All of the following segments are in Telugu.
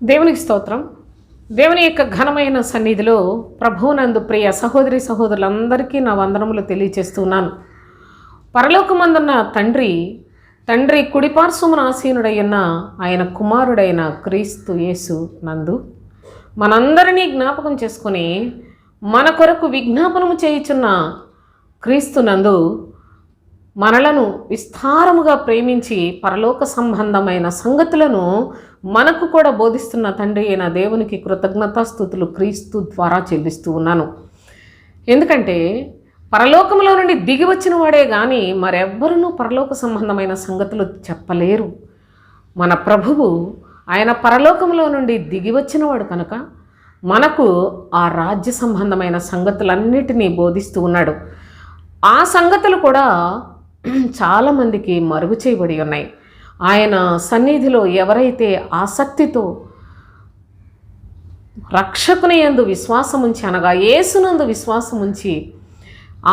దేవునికి స్తోత్రం. దేవుని యొక్క ఘనమైన సన్నిధిలో ప్రభువునందు ప్రియ సహోదరి సహోదరులందరికీ నా వందనములు తెలియచేస్తున్నాను. పరలోకమందున్న తండ్రి కుడిపార్శ్వమున ఆసీనుడైన ఆయన కుమారుడైన క్రీస్తు యేసు నందు మనందరినీ జ్ఞాపకం చేసుకొని మన కొరకు విజ్ఞాపనము చేయుచున్న క్రీస్తు నందు మనలను విస్తారముగా ప్రేమించి పరలోక సంబంధమైన సంగతులను మనకు కూడా బోధిస్తున్న తండ్రి అయిన దేవునికి కృతజ్ఞతాస్తుతులు క్రీస్తు ద్వారా చెల్లిస్తూ ఉన్నాను. ఎందుకంటే పరలోకంలో నుండి దిగి వచ్చిన వాడే కానీ మరెవ్వరూ పరలోక సంబంధమైన సంగతులు చెప్పలేరు. మన ప్రభువు ఆయన పరలోకంలో నుండి దిగి వచ్చినవాడు కనుక మనకు ఆ రాజ్య సంబంధమైన సంగతులన్నిటినీ బోధిస్తూ ఉన్నాడు. ఆ సంగతులు కూడా చాలామందికి మరుగు చేయబడి ఉన్నాయి. ఆయన సన్నిధిలో ఎవరైతే ఆసక్తితో రక్షకుని యందు విశ్వాసం ఉంచి అనగా యేసునందు విశ్వాసం ఉంచి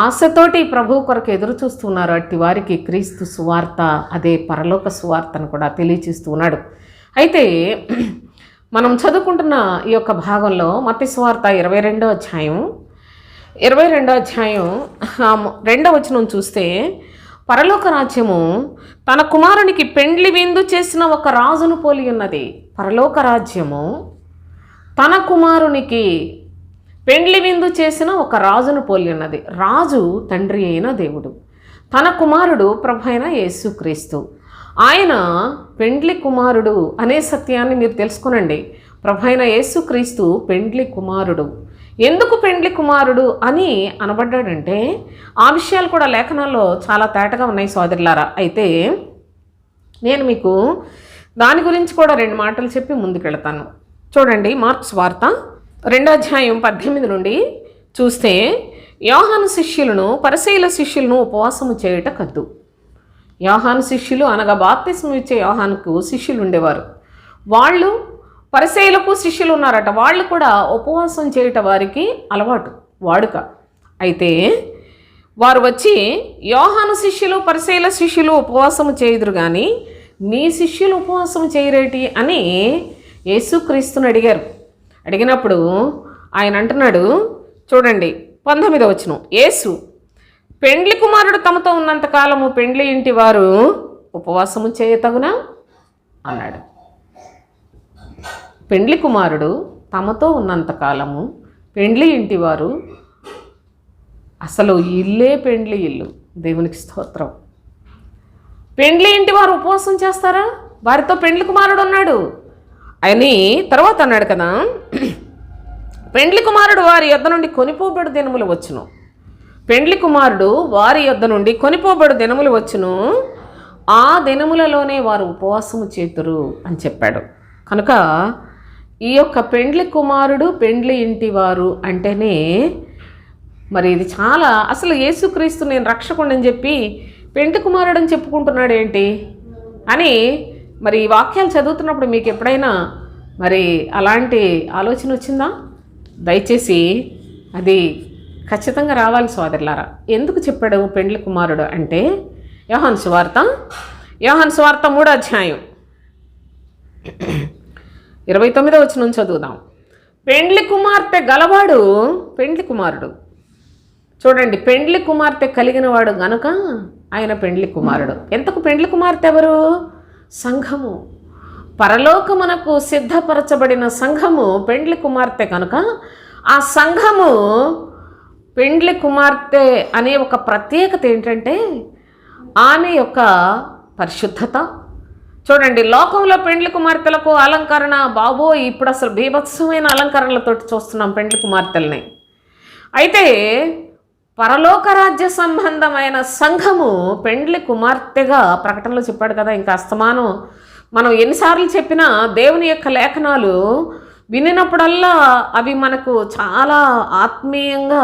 ఆశతోటి ప్రభువు కొరకు ఎదురు చూస్తున్నారు, అట్టి వారికి క్రీస్తు సువార్త అదే పరలోక సువార్తను కూడా తెలియచేస్తూ ఉన్నాడు. అయితే మనం చదువుకుంటున్న ఈ యొక్క భాగంలో మత్తయి సువార్త 22వ అధ్యాయం 2వ వచనం చూస్తే, పరలోక రాజ్యము తన కుమారునికి పెండ్లి విందు చేసిన ఒక రాజును పోలి ఉన్నది. పరలోక రాజ్యము తన కుమారునికి పెండ్లి విందు చేసిన ఒక రాజును పోలి ఉన్నది. రాజు తండ్రి అయిన దేవుడు, తన కుమారుడు ప్రభు అయిన యేసుక్రీస్తు. ఆయన పెండ్లి కుమారుడు అనే సత్యాన్ని మీరు తెలుసుకునండి. ప్రభు అయిన యేసుక్రీస్తు పెండ్లి కుమారుడు. ఎందుకు పెండ్లి కుమారుడు అని అనబడ్డాడంటే ఆ విషయాలు కూడా లేఖనాల్లో చాలా తేటగా ఉన్నాయి సోదరులారా. అయితే నేను మీకు దాని గురించి కూడా 2 మాటలు చెప్పి ముందుకెళ్తాను. చూడండి, మార్క్స్ వార్త 2వ అధ్యాయం 18 నుండి చూస్తే, యోహాను శిష్యులను పరిసయ్యుల శిష్యులను ఉపవాసము చేయుట కద్దు. యోహాను శిష్యులు అనగా బాప్తిస్మం ఇచ్చే యోహానుకు శిష్యులు ఉండేవారు. వాళ్ళు పరిసయ్యులకు శిష్యులు ఉన్నారట. వాళ్ళు కూడా ఉపవాసం చేయట వారికి అలవాటు, వాడుక. అయితే వారు వచ్చి, యోహాను శిష్యులు పరిసయ్యుల శిష్యులు ఉపవాసము చేయుదురు కానీ నీ శిష్యులు ఉపవాసం చేయరేటి అని యేసుక్రీస్తుని అడిగారు. అడిగినప్పుడు ఆయన అంటున్నాడు, చూడండి 19వ వచనం, యేసు, పెండ్లి కుమారుడు తమతో ఉన్నంతకాలము పెండ్లి ఇంటి వారు ఉపవాసము చేయతగునా అన్నాడు. పెండ్లి కుమారుడు తమతో ఉన్నంతకాలము పెండ్లి ఇంటివారు, అసలు ఇల్లే పెండ్లి ఇల్లు. దేవునికి స్తోత్రం. పెండ్లి ఇంటి వారు ఉపవాసం చేస్తారా? వారితో పెండ్లి కుమారుడు ఉన్నాడు అని తర్వాత అన్నాడు కదా, పెండ్లి కుమారుడు వారి యొద్ద నుండి కొనిపోబడు దినములు వచ్చును. పెండ్లి కుమారుడు వారి యొద్ద నుండి కొనిపోబడు దినములు వచ్చును, ఆ దినములలోనే వారు ఉపవాసము చేతురు అని చెప్పాడు. కనుక ఈ యొక్క పెండ్లి కుమారుడు పెండ్లి ఇంటివారు అంటేనే మరి ఇది చాలా, అసలు యేసుక్రీస్తు నేను రక్షకుడని చెప్పి పెండ్లి కుమారుడు అని చెప్పుకుంటున్నాడు ఏంటి అని మరి ఈ వాక్యాలు చదువుతున్నప్పుడు మీకు ఎప్పుడైనా మరి అలాంటి ఆలోచన వచ్చిందా? దయచేసి అది ఖచ్చితంగా రావాలి సోదరులారా. ఎందుకు చెప్పాడు పెండ్లి కుమారుడు అంటే, యోహాను సువార్త 3వ అధ్యాయం 29వ వచనం చదువుదాం. పెండ్లి కుమార్తె గలవాడు పెండ్లి కుమారుడు. చూడండి, పెండ్లి కుమార్తె కలిగిన వాడు గనుక ఆయన పెండ్లి కుమారుడు. ఎంతకు పెండ్లి కుమార్తె ఎవరు? సంఘము. పరలోకమునకు సిద్ధపరచబడిన సంఘము పెండ్లి కుమార్తె కనుక ఆ సంఘము పెండ్లి కుమార్తె అనే ఒక ప్రత్యేకత ఏంటంటే ఆమె యొక్క పరిశుద్ధత. చూడండి, లోకంలో పెండ్లి కుమార్తెలకు అలంకరణ బాబోయ్, ఇప్పుడు అసలు బీభత్సమైన అలంకరణలతో చూస్తున్నాం పెండ్లి కుమార్తెల్ని. అయితే పరలోక రాజ్య సంబంధమైన సంఘము పెండ్లి కుమార్తెగా ప్రకటనలో చెప్పాడు కదా. ఇంకా అస్తమానం మనం ఎన్నిసార్లు చెప్పినా దేవుని యొక్క లేఖనాలు వినినప్పుడల్లా అవి మనకు చాలా ఆత్మీయంగా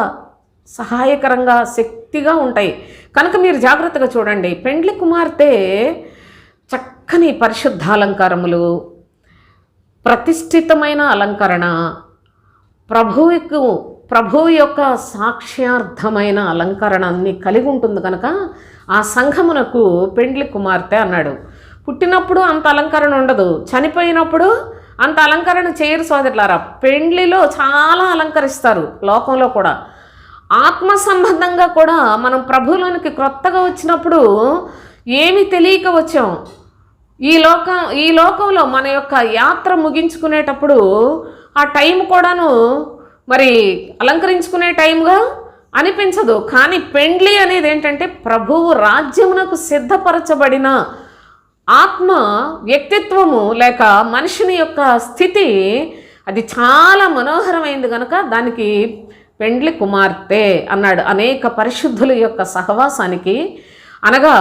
సహాయకరంగా శక్తిగా ఉంటాయి. కనుక మీరు జాగ్రత్తగా చూడండి. పెండ్లి కుమార్తె చక్కని పరిశుద్ధ అలంకారములు, ప్రతిష్ఠితమైన అలంకరణ, ప్రభువు యొక్క సాక్ష్యార్థమైన అలంకరణ అన్ని కలిగి ఉంటుంది కనుక ఆ సంఘమునకు పెండ్లి కుమార్తె అన్నాడు. పుట్టినప్పుడు అంత అలంకరణ ఉండదు, చనిపోయినప్పుడు అంత అలంకరణ చేయరు సోదరులారా. పెండ్లిలో చాలా అలంకరిస్తారు లోకంలో కూడా. ఆత్మ సంబంధంగా కూడా మనం ప్రభువులోనికి క్రొత్తగా వచ్చినప్పుడు ఏమి తెలియక వచ్చాం. ఈ లోకంలో మన యొక్క యాత్ర ముగించుకునేటప్పుడు ఆ టైం కూడాను మరి అలంకరించుకునే టైంగా అనిపించదు. కానీ పెండ్లి అనేది ఏంటంటే ప్రభువు రాజ్యమునకు సిద్ధపరచబడిన ఆత్మ వ్యక్తిత్వము లేక మనిషిని యొక్క స్థితి అది చాలా మనోహరమైంది కనుక దానికి పెండ్లి కుమార్తె అన్నాడు. అనేక పరిశుద్ధుల యొక్క సహవాసానికి, అనగా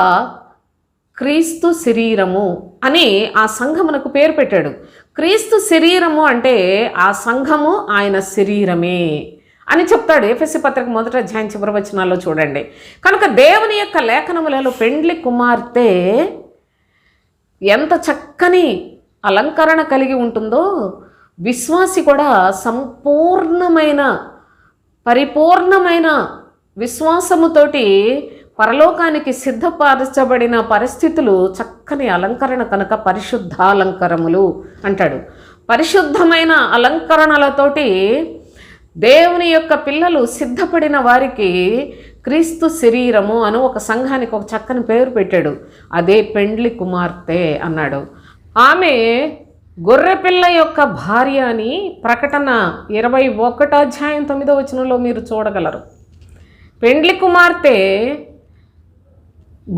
క్రీస్తు శరీరము అని ఆ సంఘమునకు పేరు పెట్టాడు. క్రీస్తు శరీరము అంటే ఆ సంఘము ఆయన శరీరమే అని చెప్తాడు ఎఫెసీ పత్రిక 1వ అధ్యాయం చివరి వచనాల్లో చూడండి. కనుక దేవుని యొక్క లేఖనములలో పెండ్లి కుమార్తె ఎంత చక్కని అలంకరణ కలిగి ఉంటుందో విశ్వాసి కూడా పరిపూర్ణమైన విశ్వాసముతోటి పరలోకానికి సిద్ధపరచబడిన పరిస్థితులు చక్కని అలంకరణ కనుక పరిశుద్ధాలంకరములు అంటాడు. పరిశుద్ధమైన అలంకరణలతోటి దేవుని యొక్క పిల్లలు సిద్ధపడిన వారికి క్రీస్తు శరీరము అను ఒక సంఘానికి ఒక చక్కని పేరు పెట్టాడు. అదే పెండ్లి కుమార్తె అన్నాడు. ఆమె గొర్రెపిల్ల యొక్క భార్య అని ప్రకటన 21వ అధ్యాయం 9వ వచనంలో మీరు చూడగలరు. పెండ్లి కుమార్తె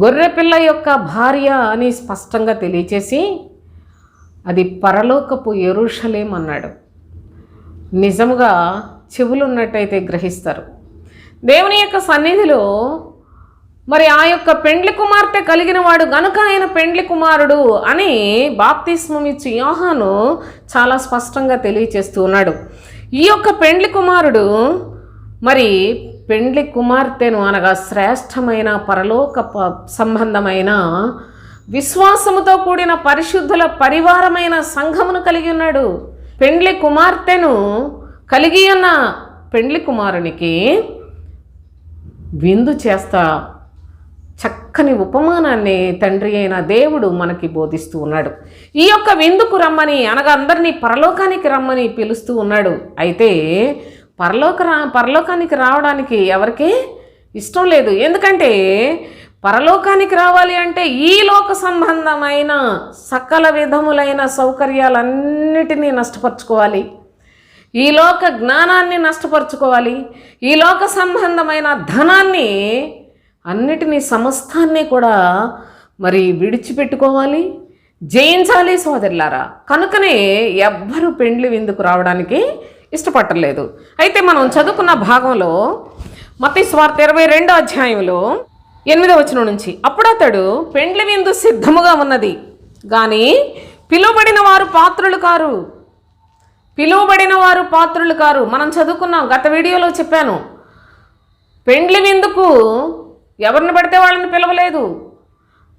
గొర్రెపిల్ల యొక్క భార్య అని స్పష్టంగా తెలియచేసి అది పరలోకపు యెరూషలేం అన్నాడు. నిజముగా చెవులున్నట్టయితే గ్రహిస్తారు. దేవుని యొక్క సన్నిధిలో మరి ఆ యొక్క పెండ్లి కుమార్తె కలిగిన వాడు గనుక ఆయన పెండ్లి కుమారుడు అని బాప్తిస్మం ఇచ్చి యోహాను చాలా స్పష్టంగా తెలియచేస్తూ ఉన్నాడు. ఈ యొక్క పెండ్లి కుమారుడు మరి పెండ్లి కుమార్తెను అనగా శ్రేష్టమైన పరలోక సంబంధమైన విశ్వాసముతో కూడిన పరిశుద్ధుల పరివారమైన సంఘమును కలిగి ఉన్నాడు. పెండ్లి కుమార్తెను కలిగి ఉన్న పెండ్లి కుమారునికి విందు చేస్తా చక్కని ఉపమానాన్ని తండ్రి అయిన దేవుడు మనకి బోధిస్తూ ఉన్నాడు. ఈ యొక్క విందుకు రమ్మని అనగా అందరినీ పరలోకానికి రమ్మని పిలుస్తూ ఉన్నాడు. అయితే పరలోకానికి రావడానికి ఎవరికి ఇష్టం లేదు. ఎందుకంటే పరలోకానికి రావాలి అంటే ఈ లోక సంబంధమైన సకల విధములైన సౌకర్యాలన్నిటినీ నష్టపరుచుకోవాలి, ఈ లోక జ్ఞానాన్ని నష్టపరుచుకోవాలి, ఈ లోక సంబంధమైన ధనాన్ని అన్నిటినీ సమస్తాన్ని కూడా మరి విడిచిపెట్టుకోవాలి, జయించాలి సోదరులారా. కనుకనే ఎవ్వరూ పెండ్లి విందుకు రావడానికి ఇష్టపడలేదు. అయితే మనం చదువుకున్న భాగంలో మత్తయి సువార్త 22వ అధ్యాయంలో 8వ వచనం నుంచి, అప్పుడు అతడు పెండ్లి విందు సిద్ధముగా ఉన్నది కానీ పిలువబడిన వారు పాత్రులు కారు. మనం చదువుకున్నాం, గత వీడియోలో చెప్పాను. పెండ్లి విందుకు ఎవరిని పడితే వాళ్ళని పిలవలేదు,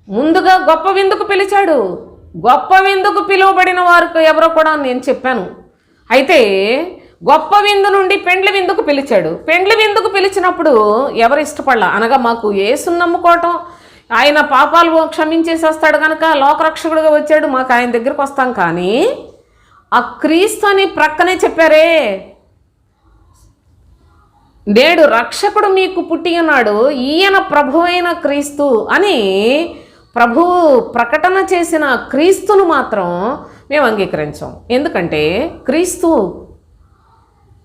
ముందుగా గొప్ప విందుకు పిలిచాడు. గొప్ప విందుకు పిలువబడిన వారికి ఎవరో కూడా నేను చెప్పాను. అయితే గొప్ప విందు నుండి పెండ్లి విందుకు పిలిచాడు. పెండ్లి విందుకు పిలిచినప్పుడు ఎవరు ఇష్టపడలా, అనగా మాకు యేసుని నమ్ముకోవటం, ఆయన పాపాలు క్షమించేసేస్తాడు కనుక లోకరక్షకుడిగా వచ్చాడు, మాకు ఆయన దగ్గరికి వస్తాం. కానీ ఆ క్రీస్తు అని ప్రక్కనే చెప్పారే, నేడు రక్షకుడు మీకు పుట్టి ఉన్నాడు, ఈయన ప్రభువైన క్రీస్తు అని ప్రభువు ప్రకటన చేసిన క్రీస్తును మాత్రం మేము అంగీకరించాం. ఎందుకంటే క్రీస్తు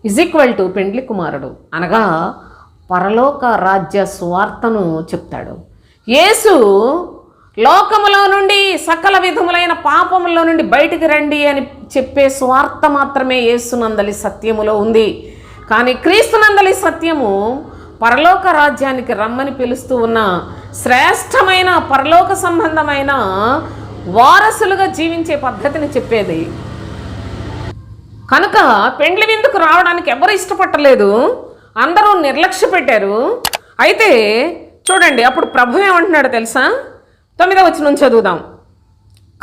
= పెండ్లి కుమారుడు, అనగా పరలోక రాజ్య సువార్తను చెప్తాడు. యేసు లోకములో నుండి సకల విధములైన పాపములో నుండి బయటికి రండి అని చెప్పే సువార్త మాత్రమే యేసునందలి సత్యములో ఉంది. కానీ క్రీస్తునందలి సత్యము పరలోక రాజ్యానికి రమ్మని పిలుస్తూ ఉన్న శ్రేష్టమైన పరలోక సంబంధమైన వారసులుగా జీవించే పద్ధతిని చెప్పేది. కనుక పెండ్లి విందుకు రావడానికి ఎవరు ఇష్టపడలేదు, అందరూ నిర్లక్ష్య పెట్టారు. అయితే చూడండి, అప్పుడు ప్రభు ఏమంటున్నాడు తెలుసా? 9వ వచనం చదువుదాం.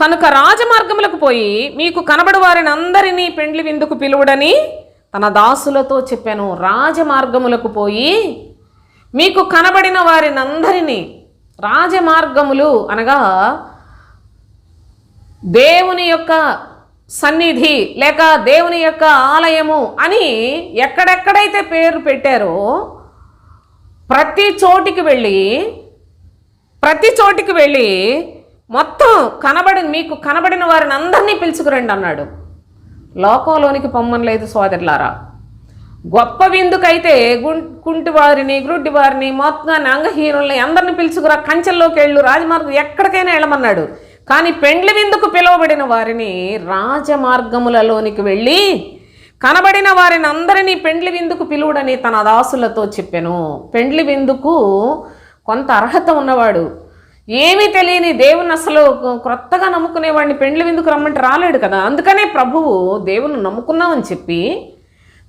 కనుక రాజమార్గములకు పోయి మీకు కనబడి వారిని అందరినీ పెండ్లి విందుకు పిలువుడని తన దాసులతో చెప్పాను. రాజమార్గములకు పోయి మీకు కనబడిన వారిని అందరినీ, రాజమార్గములు అనగా దేవుని యొక్క సన్నిధి లేక దేవుని యొక్క ఆలయము అని ఎక్కడెక్కడైతే పేరు పెట్టారో ప్రతి చోటికి వెళ్ళి మొత్తం మీకు కనబడిన వారిని అందరినీ పిలుచుకురండి అన్నాడు. లోకంలోనికి పొమ్మనలేదు సోదరులారా. గొప్ప విందుకైతే కుంటి వారిని, గ్రుడ్డి వారిని, మొత్తాన్ని, అంగహీనుల్ని అందరిని పిలుచుకురా, కంచెల్లోకి వెళ్ళు, రాజమార్గం ఎక్కడికైనా వెళ్ళమన్నాడు. కానీ పెండ్లి విందుకు పిలువబడిన వారిని రాజమార్గములలోనికి వెళ్ళి కనబడిన వారిని అందరినీ పెండ్లి విందుకు పిలువుడని తన దాసులతో చెప్పెను. పెండ్లి విందుకు కొంత అర్హత ఉన్నవాడు, ఏమీ తెలియని దేవుని అసలు క్రొత్తగా నమ్ముకునేవాడిని పెండ్లి విందుకు రమ్మంటే రాలేడు కదా. అందుకనే ప్రభువు దేవుని నమ్ముకున్నామని చెప్పి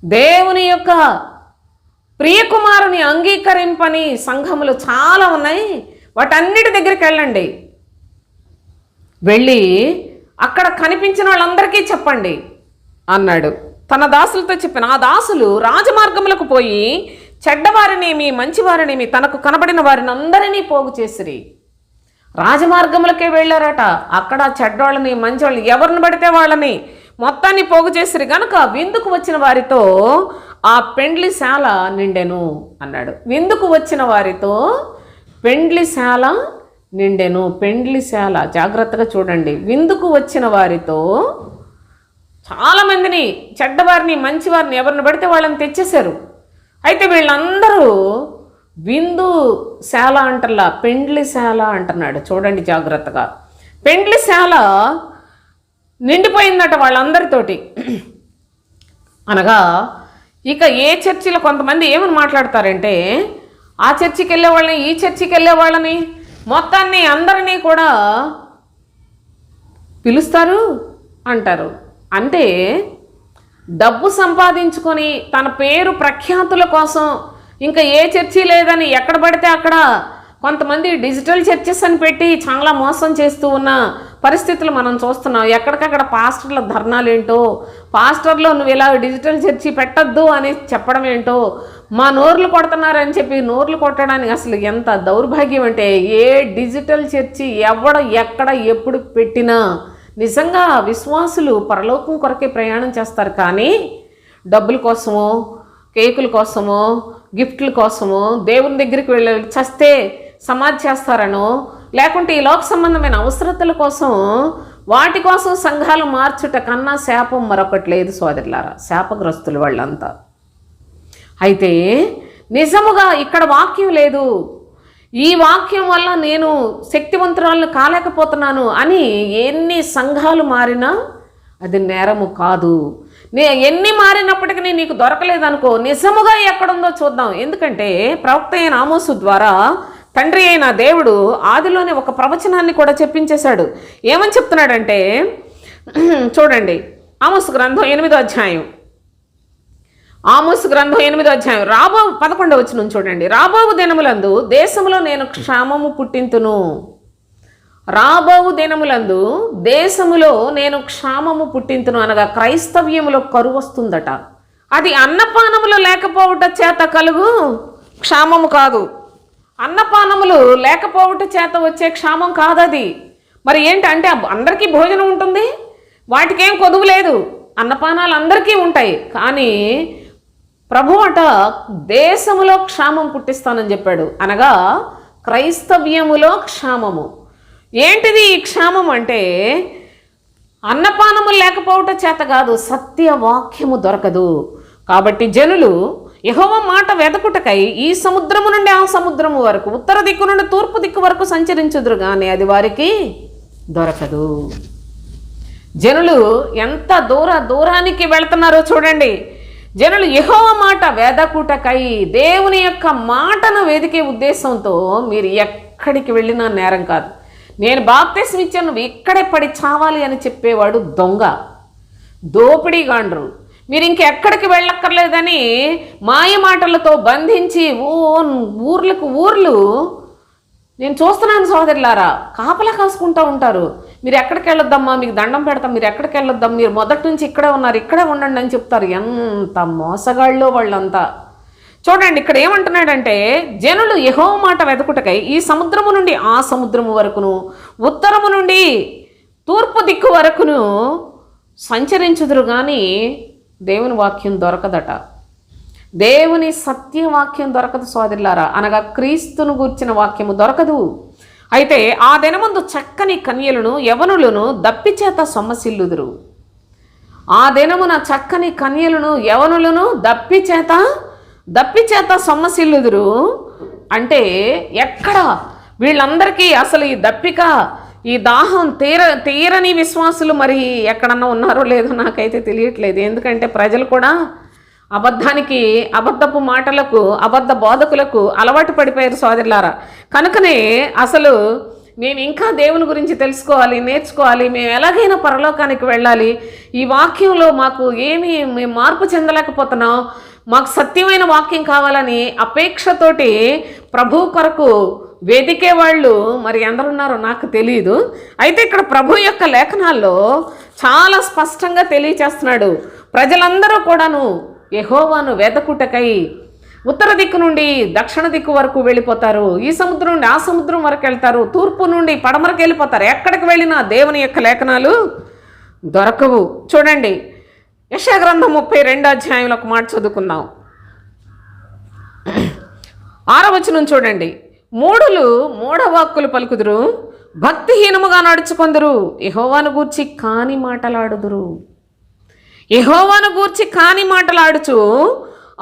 దేవుని యొక్క ప్రియకుమారుని అంగీకరింపని సంఘములు చాలా ఉన్నాయి, వాటన్నిటి దగ్గరికి వెళ్ళండి, వెళ్ళి అక్కడ కనిపించిన వాళ్ళందరికీ చెప్పండి అన్నాడు. తన దాసులతో చెప్పిన ఆ దాసులు రాజమార్గములకు పోయి చెడ్డవారినేమి మంచివారినేమి తనకు కనబడిన వారిని అందరినీ పోగు చేసిరి. రాజమార్గములకే వెళ్ళారట. అక్కడ చెడ్డవాళ్ళని మంచివాళ్ళని ఎవరిని పడితే వాళ్ళని మొత్తాన్ని పోగు చేసిరి గనుక విందుకు వచ్చిన వారితో ఆ పెండ్లిశాల నిండెను అన్నాడు. విందుకు వచ్చిన వారితో పెండ్లిశాల నిండెను. పెండ్లిశాల జాగ్రత్తగా చూడండి. విందుకు వచ్చిన వారితో చాలామందిని, చెడ్డవారిని మంచివారిని ఎవరిని పడితే వాళ్ళని తెచ్చేశారు. అయితే వీళ్ళందరూ విందుశాల అంటల్లా పెండ్లిశాల అంటున్నాడు. చూడండి జాగ్రత్తగా. పెండ్లిశాల నిండిపోయిందట వాళ్ళందరితోటి. అనగా ఇక ఏ చర్చిలో కొంతమంది ఏమని మాట్లాడతారంటే, ఆ చర్చికి వెళ్ళే వాళ్ళని, ఈ చర్చికి వెళ్ళే వాళ్ళని, మొత్తాన్ని అందరినీ కూడా పిలుస్తారు అంటారు. అంటే డబ్బు సంపాదించుకొని తన పేరు ప్రఖ్యాతుల కోసం ఇంకా ఏ చర్చి లేదని ఎక్కడ పడితే అక్కడ కొంతమంది డిజిటల్ చర్చెస్ అని పెట్టి చాలా మోసం చేస్తూ ఉన్న పరిస్థితులు మనం చూస్తున్నాం. ఎక్కడికక్కడ పాస్టర్ల ధర్నాలు ఏంటో, పాస్టర్లో నువ్వు ఇలా డిజిటల్ చర్చి పెట్టద్దు అని చెప్పడం ఏంటో, మా నోర్లు కొడుతున్నారని చెప్పి నోర్లు కొట్టడానికి అసలు ఎంత దౌర్భాగ్యం అంటే, ఏ డిజిటల్ చర్చి ఎక్కడ ఎప్పుడు పెట్టినా నిజంగా విశ్వాసులు పరలోకం కొరకే ప్రయాణం చేస్తారు. కానీ డబ్బుల కోసమో, కేకుల కోసమో, గిఫ్ట్ల కోసమో, దేవుని దగ్గరికి వెళ్ళి చస్తే సమాధి చేస్తారనో, లేకుంటే ఈ లోక సంబంధమైన అవసరతల కోసం వాటి కోసం సంఘాలు మార్చుట కన్నా శాపం మరొకటి లేదు సోదరులారా. శాపగ్రస్తులు వాళ్ళంతా. అయితే నిజముగా ఇక్కడ వాక్యం లేదు, ఈ వాక్యం వల్ల నేను శక్తివంతురాలను కాలేకపోతున్నాను అని ఎన్ని సంఘాలు మారినా అది నేరము కాదు. ఎన్ని మారినప్పటికీ నీకు దొరకలేదనుకో, నిజముగా ఎక్కడుందో చూద్దాం. ఎందుకంటే ప్రవక్త అయిన ఆమోసు ద్వారా తండ్రి అయిన దేవుడు ఆదిలోనే ఒక ప్రవచనాన్ని కూడా చెప్పించేశాడు. ఏమని చెప్తున్నాడంటే చూడండి, ఆమోసు గ్రంథం 8వ అధ్యాయం. ఆమోసు గ్రంథం 8వ అధ్యాయం 11వ వచనం చూడండి. రాబోవు దినములందు దేశములో నేను క్షామము పుట్టింతును. రాబోవు దినములందు దేశములో నేను క్షామము పుట్టింతును అనగా క్రైస్తవ్యములో కరువు వస్తుందట. అది అన్నపానములు లేకపోవుట చేత కలుగు క్షామము కాదు. అన్నపానములు లేకపోవుట చేత వచ్చే క్షామం కాదది. మరి ఏంటంటే అందరికీ భోజనం ఉంటుంది, వాటికేం కొదువు లేదు, అన్నపానాలు అందరికీ ఉంటాయి. కానీ ప్రభు అట దేశములో క్షామం పుట్టిస్తానని చెప్పాడు. అనగా క్రైస్తవ్యములో క్షామము. ఏంటిది ఈ క్షామం అంటే, అన్నపానములు లేకపోవట చేత కాదు, సత్యవాక్యము దొరకదు. కాబట్టి జనులు యెహోవా మాట వెదకుటకై ఈ సముద్రము నుండి ఆ సముద్రము వరకు, ఉత్తర దిక్కు నుండి తూర్పు దిక్కు వరకు సంచరించుదురు కానీ అది వారికి దొరకదు. జనులు ఎంత దూరానికి వెళుతున్నారో చూడండి. జనులు యెహోవా మాట వెదకుటకై, దేవుని యొక్క మాటను వెదికే ఉద్దేశంతో మీరు ఎక్కడికి వెళ్ళినా నేరం కాదు. నేను బాప్తిస్మం ఇచ్చాను, నువ్వు ఇక్కడే పడి చావాలి అని చెప్పేవాడు దొంగ, దోపిడీగాండ్రు. మీరు ఇంకెక్కడికి వెళ్ళక్కర్లేదని మాయ మాటలతో బంధించి ఊర్లు నేను చూస్తున్నాను సోదరులారా, కాపలా కాసుకుంటూ ఉంటారు. మీరు ఎక్కడికి వెళ్ళొద్దమ్మా, మీకు దండం పెడతాం, మీరు ఎక్కడికి వెళ్ళొద్దాం, మీరు మొదటి నుంచి ఇక్కడే ఉన్నారు, ఇక్కడే ఉండండి అని చెప్తారు. ఎంత మోసగాళ్ళో వాళ్ళంతా. చూడండి ఇక్కడ ఏమంటున్నాడంటే, జనులు యెహోవా మాట వెదకుటకై ఈ సముద్రము నుండి ఆ సముద్రము వరకును, ఉత్తరము నుండి తూర్పు దిక్కు వరకును సంచరించుదురు కానీ దేవుని వాక్యం దొరకదట. దేవుని సత్యవాక్యం దొరకదు సోదరులారా, అనగా క్రీస్తును గూర్చిన వాక్యము దొరకదు. అయితే ఆ దినమందు చక్కని కన్యలను యవనులను దప్పిచేత సొమ్మసిల్లుదురు. ఆ దినమున చక్కని కన్యలను యవనులను దప్పిచేత సొమ్మసిల్లుదురు. అంటే ఎక్కడ వీళ్ళందరికీ అసలు ఈ దప్పిక, ఈ దాహం తీరని విశ్వాసులు మరి ఎక్కడన్నా ఉన్నారో లేదో నాకైతే తెలియట్లేదు. ఎందుకంటే ప్రజలు కూడా అబద్ధానికి, అబద్ధపు మాటలకు, అబద్ధ బోధకులకు అలవాటు పడిపోయారు సోదరులారా. కనుకనే అసలు మేము ఇంకా దేవుని గురించి తెలుసుకోవాలి, నేర్చుకోవాలి, మేము ఎలాగైనా పరలోకానికి వెళ్ళాలి, ఈ వాక్యంలో మాకు మేము మార్పు చెందలేకపోతున్నాం, మాకు సత్యమైన వాక్యం కావాలని అపేక్షతోటి ప్రభు కొరకు వెదికే వాళ్ళు మరి ఎందరున్నారో నాకు తెలియదు. అయితే ఇక్కడ ప్రభు యొక్క లేఖనాల్లో చాలా స్పష్టంగా తెలియచేస్తున్నాడు. ప్రజలందరూ కూడాను యెహోవాను వెదకుటకై ఉత్తర దిక్కు నుండి దక్షిణ దిక్కు వరకు వెళ్ళిపోతారు, ఈ సముద్రం నుండి ఆ సముద్రం వరకు వెళ్తారు, తూర్పు నుండి పడమరకు వెళ్ళిపోతారు. ఎక్కడికి వెళ్ళినా దేవుని యొక్క లేఖనాలు దొరకవు. చూడండి, యెషయా గ్రంథం 32వ అధ్యాయంలో ఒక మాట చదువుకుందాం. 6వ వచనం చూడండి. మూఢులు మూఢవాక్కులు పలుకుదురు, భక్తిహీనముగా నడుచుకొందురు, యెహోవాను గూర్చి కాని మాటలాడుదురు. యెహోవాను గూర్చి కాని మాటలాడుచు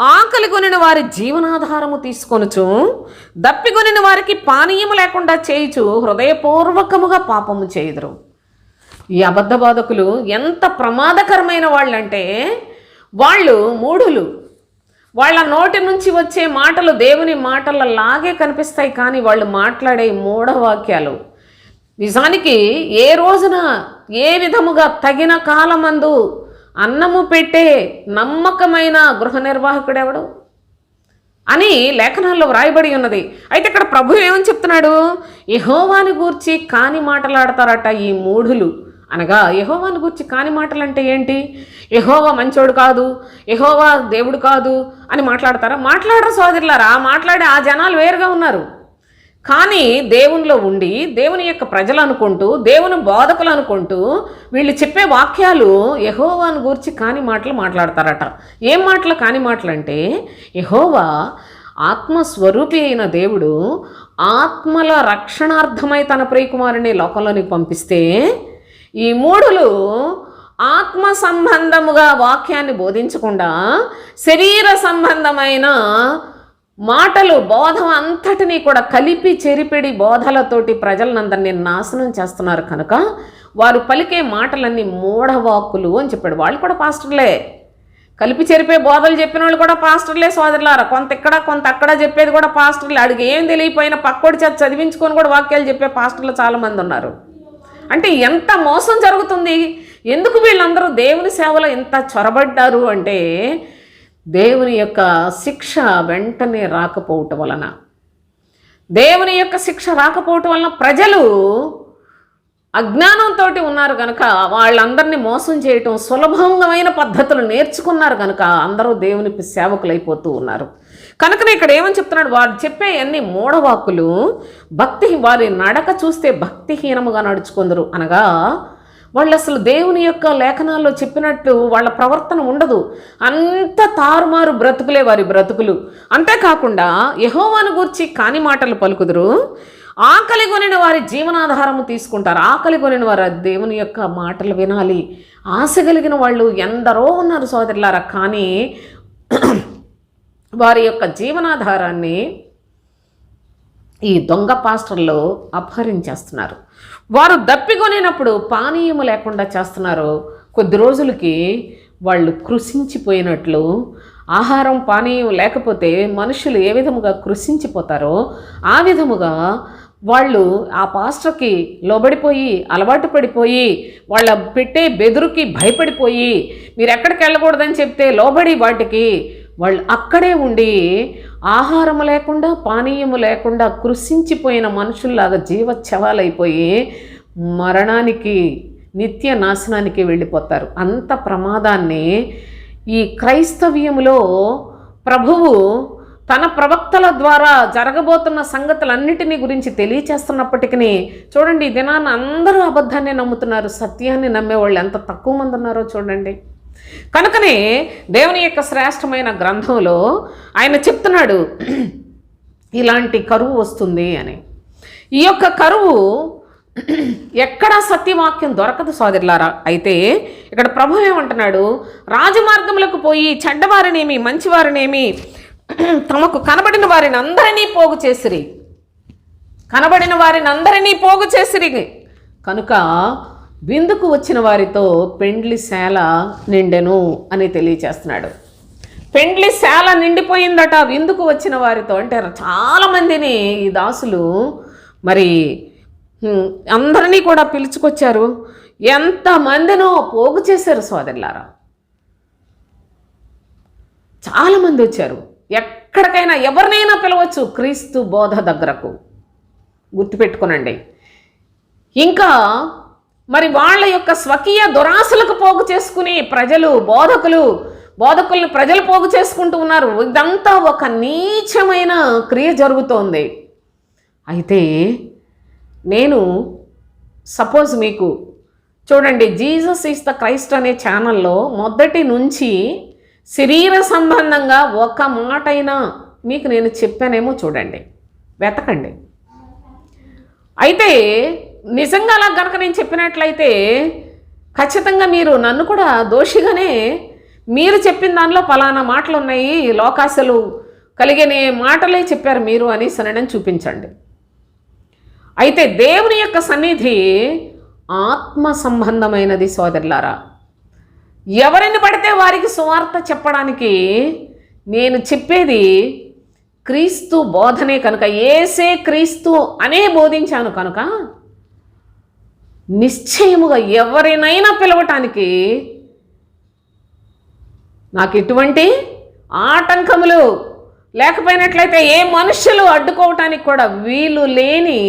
ఆకలి కొనిన వారి జీవనాధారము తీసుకొనుచు దప్పికొనిన వారికి పానీయము లేకుండా చేయుచు హృదయపూర్వకముగా పాపము చేయుదురు. ఈ అబద్ధ బోధకులు ఎంత ప్రమాదకరమైన వాళ్ళంటే, వాళ్ళు మూఢులు. వాళ్ళ నోటి నుంచి వచ్చే మాటలు దేవుని మాటలలాగే కనిపిస్తాయి, కానీ వాళ్ళు మాట్లాడే మూఢవాక్యాలు నిజానికి ఏ రోజున ఏ విధముగా తగిన కాలమందు అన్నము పెట్టే నమ్మకమైన గృహ నిర్వాహకుడు ఎవడు అని లేఖనాల్లో వ్రాయబడి ఉన్నది. అయితే ఇక్కడ ప్రభు ఏమని చెప్తున్నాడు? యెహోవాని గూర్చి కాని మాటలాడతారట ఈ మూఢులు. అనగా యెహోవాని గూర్చి కాని మాటలు అంటే ఏంటి? యెహోవా మంచోడు కాదు, యెహోవా దేవుడు కాదు అని మాట్లాడతారా? మాట్లాడరు సోదరులారా. మాట్లాడే ఆ జనాలు వేరుగా ఉన్నారు. కానీ దేవునిలో ఉండి దేవుని యొక్క ప్రజలు అనుకుంటూ, దేవుని బోధకులు అనుకుంటూ వీళ్ళు చెప్పే వాక్యాలు యెహోవాను గూర్చి కాని మాటలు మాట్లాడతారట. ఏం మాటలు కాని మాటలు అంటే, యెహోవా ఆత్మస్వరూపి అయిన దేవుడు ఆత్మల రక్షణార్థమై తన ప్రియకుమారుని లోకంలోనికి పంపిస్తే, ఈ మూఢులు ఆత్మ సంబంధముగా వాక్యాన్ని బోధించకుండా శరీర సంబంధమైన మాటలు, బోధ అంతటినీ కూడా కలిపి చెరిపిడి బోధలతోటి ప్రజలందరినీ నాశనం చేస్తున్నారు. కనుక వారు పలికే మాటలన్నీ మూఢవాక్కులు అని చెప్పాడు. వాళ్ళు కూడా పాస్టర్లే, కలిపి చెరిపే బోధలు చెప్పిన వాళ్ళు కూడా పాస్టర్లే సోదరులారా. కొంత ఇక్కడ కొంత అక్కడ చెప్పేది కూడా పాస్టర్లే. అడిగి ఏం తెలియపోయినా పక్కోడి చేత చదివించుకొని కూడా వాక్యాలు చెప్పే పాస్టర్లు చాలామంది ఉన్నారు. అంటే ఎంత మోసం జరుగుతుంది. ఎందుకు వీళ్ళందరూ దేవుని సేవలో ఎంత చొరబడ్డారు అంటే, దేవుని యొక్క శిక్ష వెంటనే రాకపోవటం వలన, దేవుని యొక్క శిక్ష రాకపోవటం వలన ప్రజలు అజ్ఞానంతో ఉన్నారు కనుక వాళ్ళందరినీ మోసం చేయటం సులభమైన పద్ధతులు నేర్చుకున్నారు కనుక అందరూ దేవుని సేవకులు అయిపోతూ ఉన్నారు. కనుకనే ఇక్కడ ఏమని చెప్తున్నాడు? వారు చెప్పే అన్ని మూఢవాక్కులు, వారి నడక చూస్తే భక్తిహీనముగా నడుచుకుందరు. అనగా వాళ్ళు అసలు దేవుని యొక్క లేఖనాల్లో చెప్పినట్టు వాళ్ళ ప్రవర్తన ఉండదు. అంత తారుమారు బ్రతుకులే వారి బ్రతుకులు. అంతేకాకుండా యెహోవాను గూర్చి కాని మాటలు పలుకుదురు, ఆకలి కొనిన వారి జీవనాధారము తీసుకుంటారు. ఆకలి కొనిన వారు దేవుని యొక్క మాటలు వినాలి ఆశ కలిగిన వాళ్ళు ఎందరో ఉన్నారు సోదరులారా. కానీ వారి యొక్క జీవనాధారాన్ని ఈ దొంగ పాస్టర్లు అపహరించేస్తున్నారు. వారు దప్పికొనినప్పుడు పానీయము లేకుండా చేస్తున్నారు. కొద్ది రోజులకి వాళ్ళు కృషించిపోయినట్లు, ఆహారం పానీయం లేకపోతే మనుషులు ఏ విధముగా కృషించిపోతారో ఆ విధముగా వాళ్ళు ఆ పాస్టర్కి లోబడిపోయి, అలవాటు పడిపోయి, వాళ్ళ పెట్టే బెదురుకి భయపడిపోయి, మీరు ఎక్కడికి వెళ్ళకూడదని చెప్తే లోబడి వాటికి వాళ్ళు అక్కడే ఉండి ఆహారము లేకుండా పానీయము లేకుండా కృషించిపోయిన మనుషుల్లాగా జీవచ్ఛవాలైపోయి మరణానికి, నిత్య నాశనానికి వెళ్ళిపోతారు. అంత ప్రమాదాన్ని ఈ క్రైస్తవ్యములో ప్రభువు తన ప్రవక్తల ద్వారా జరగబోతున్న సంగతులన్నిటినీ గురించి తెలియచేస్తున్నప్పటికీ చూడండి, ఈ దినాన్ని అందరూ అబద్ధాన్ని నమ్ముతున్నారు, సత్యాన్ని నమ్మేవాళ్ళు ఎంత తక్కువ మంది ఉన్నారో చూడండి. కనుకనే దేవుని యొక్క శ్రేష్టమైన గ్రంథంలో ఆయన చెప్తున్నాడు ఇలాంటి కరువు వస్తుంది అని. ఈ యొక్క కరువు ఎక్కడా సత్యవాక్యం దొరకదు సోదరులారా. అయితే ఇక్కడ ప్రభు ఏమంటున్నాడు, రాజమార్గములకు పోయి చెడ్డవారినేమి మంచివారినేమి తమకు కనబడిన వారిని అందరినీ పోగు చేసిరి, కనబడిన వారిని అందరినీ పోగు చేసిరి. కనుక విందుకు వచ్చిన వారితో పెండ్లి శాల నిండెను అని తెలియచేస్తున్నాడు. పెండ్లి శాల నిండిపోయిందట విందుకు వచ్చిన వారితో. అంటే చాలామందిని ఈ దాసులు మరి అందరినీ కూడా పిలుచుకొచ్చారు. ఎంతమందినో పోగు చేశారు సోదరులారా. చాలామంది వచ్చారు. ఎక్కడికైనా ఎవరినైనా పిలవచ్చు క్రీస్తు బోధ దగ్గరకు, గుర్తుపెట్టుకోనండి. ఇంకా మరి వాళ్ళ యొక్క స్వకీయ దురాశలకు పోగు చేసుకుని బోధకుల్ని ప్రజలు పోగు చేసుకుంటూ ఉన్నారు. ఇదంతా ఒక నీచమైన క్రియ జరుగుతోంది. అయితే నేను సపోజ్ మీకు చూడండి, జీసస్ ఈజ్ ద క్రైస్ట్ అనే ఛానల్లో మొదటి నుంచి శరీర సంబంధంగా ఒక మాటైనా మీకు నేను చెప్పానేమో చూడండి, వెతకండి. అయితే నిజంగా అలా కనుక నేను చెప్పినట్లయితే ఖచ్చితంగా మీరు నన్ను కూడా దోషిగానే, మీరు చెప్పిన దానిలో పలానా మాటలు ఉన్నాయి, లోకాశలు కలిగిన మాటలే చెప్పారు మీరు అని సనని చూపించండి. అయితే దేవుని యొక్క సన్నిధి ఆత్మ సంబంధమైనది సోదరులారా. ఎవరిని పడితే వారికి సువార్త చెప్పడానికి నేను చెప్పేది క్రీస్తు బోధనే కనుక, యేసే క్రీస్తు అనే బోధించాను కనుక నిశ్చయముగా ఎవరినైనా పిలవటానికి నాకు ఎటువంటి ఆటంకములు లేకపోయినట్లయితే ఏ మనుషులు అడ్డుకోవటానికి కూడా వీలు లేని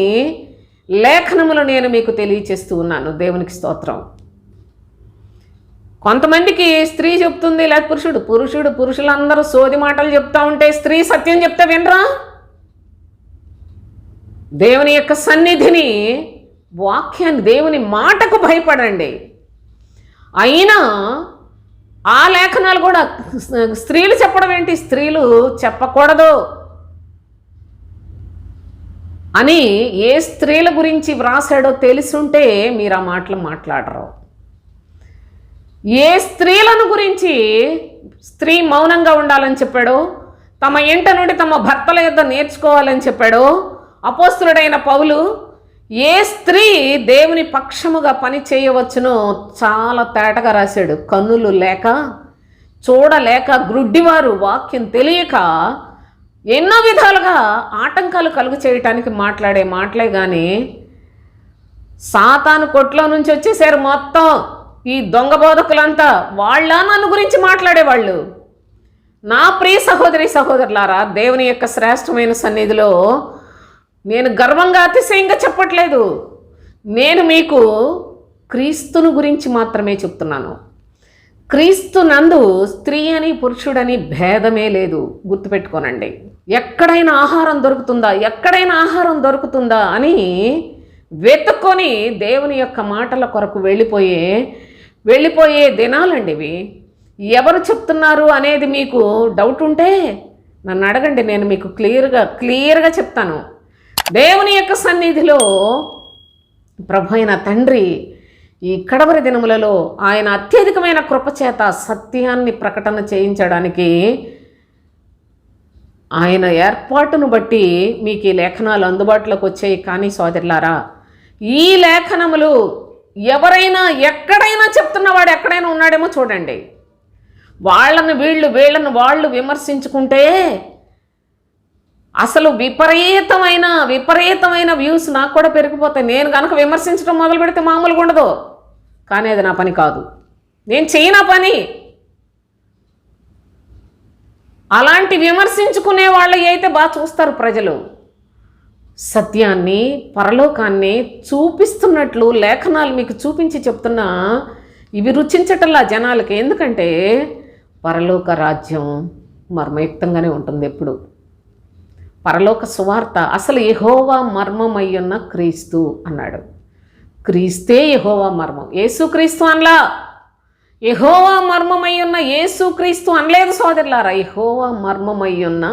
లేఖనములు నేను మీకు తెలియచేస్తూ ఉన్నాను. దేవునికి స్తోత్రం. కొంతమందికి స్త్రీ చెప్తుంది లేక పురుషులందరూ సోది మాటలు చెప్తా ఉంటే స్త్రీ సత్యం చెప్తే వినరా? దేవుని యొక్క సన్నిధిని, వాక్యాన్ని, దేవుని మాటకు భయపడండి. అయినా ఆ లేఖనాలు కూడా స్త్రీలు చెప్పడం ఏంటి, స్త్రీలు చెప్పకూడదు అని ఏ స్త్రీల గురించి వ్రాసాడో తెలుసుంటే మీరు ఆ మాటలు మాట్లాడరు. ఏ స్త్రీలను గురించి స్త్రీ మౌనంగా ఉండాలని చెప్పాడో, తమ ఇంట నుండి తమ భర్తల యొద్ద నేర్చుకోవాలని చెప్పాడో అపోస్తులుడైన పౌలు, ఏ స్త్రీ దేవుని పక్షముగా పని చేయవచ్చునో చాలా తేటగా రాశాడు. కన్నులు లేక, చూడలేక, గ్రుడ్డివారు, వాక్యం తెలియక ఎన్నో విధాలుగా ఆటంకాలు కలుగు చేయటానికి మాట్లాడే మాటలే కానీ సాతాను కొట్లో నుంచి వచ్చేసారు మొత్తం ఈ దొంగ బోధకులంతా. వాళ్ళ నన్ను గురించి మాట్లాడేవాళ్ళు. నా ప్రియ సహోదరులారా, దేవుని యొక్క శ్రేష్టమైన సన్నిధిలో నేను గర్వంగా అతిశయంగా చెప్పట్లేదు. నేను మీకు క్రీస్తును గురించి మాత్రమే చెప్తున్నాను. క్రీస్తు నందు స్త్రీ అని పురుషుడని భేదమే లేదు, గుర్తుపెట్టుకోనండి. ఎక్కడైనా ఆహారం దొరుకుతుందా అని వెతుక్కొని దేవుని యొక్క మాటల కొరకు వెళ్ళిపోయే దినాలండి ఇవి. ఎవరు చెప్తున్నారు అనేది మీకు డౌట్ ఉంటే నన్ను అడగండి, నేను మీకు క్లియర్గా చెప్తాను. దేవుని యొక్క సన్నిధిలో ప్రభు అయిన తండ్రి ఈ కడవరి దినములలో ఆయన అత్యధికమైన కృపచేత సత్యాన్ని ప్రకటన చేయించడానికి ఆయన ఏర్పాటును బట్టి మీకు ఈ లేఖనాలు అందుబాటులోకి వచ్చాయి. కానీ సోదరులారా, ఈ లేఖనములు ఎవరైనా ఎక్కడైనా చెప్తున్నవాడు ఎక్కడైనా ఉన్నాడేమో చూడండి. వీళ్ళను వాళ్ళు విమర్శించుకుంటే అసలు విపరీతమైన వ్యూస్ నాకు కూడా పెరిగిపోతాయి. నేను కనుక విమర్శించడం మొదలు పెడితే మామూలుగా ఉండదు. కానీ అది నా పని కాదు, నేను చేయనా పని. అలాంటి విమర్శించుకునే వాళ్ళు అయితే బాగా చూస్తారు ప్రజలు. సత్యాన్ని, పరలోకాన్ని చూపిస్తున్నట్లు లేఖనాలు మీకు చూపించి చెప్తున్నా ఇవి రుచించటంలా జనాలకి. ఎందుకంటే పరలోక రాజ్యం మర్మయుక్తంగానే ఉంటుంది ఎప్పుడు. పరలోక సువార్త అసలు యెహోవా మర్మమయ్యున్న క్రీస్తు అన్నాడు. క్రీస్తే యెహోవా మర్మం. యేసుక్రీస్తు అనలా, యెహోవా మర్మమయ్యున్న యేసుక్రీస్తు అనలేదు సోదరులారా. యెహోవా మర్మమయ్యున్న,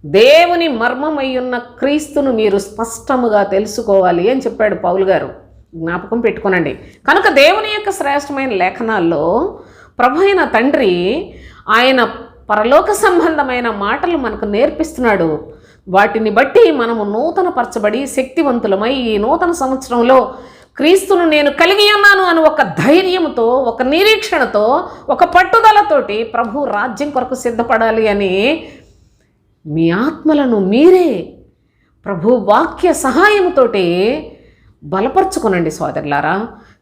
దేవుని మర్మమయ్యున్న క్రీస్తును మీరు స్పష్టముగా తెలుసుకోవాలి అని చెప్పాడు పౌలు గారు. జ్ఞాపకం పెట్టుకోనండి. కనుక దేవుని యొక్క శ్రేష్టమైన లేఖనాల్లో ప్రభు అయిన తండ్రి ఆయన పరలోక సంబంధమైన మాటలు మనకు నేర్పిస్తున్నాడు. వాటిని బట్టి మనము నూతనపరచబడి శక్తివంతులమై ఈ నూతన సంవత్సరంలో క్రీస్తును నేను కలిగి ఉన్నాను అని ఒక ధైర్యంతో, ఒక నిరీక్షణతో, ఒక పట్టుదలతోటి ప్రభు రాజ్యం కొరకు సిద్ధపడాలి అని మీ ఆత్మలను మీరే ప్రభు వాక్య సహాయంతోటి బలపరుచుకునండి సోదరులారా.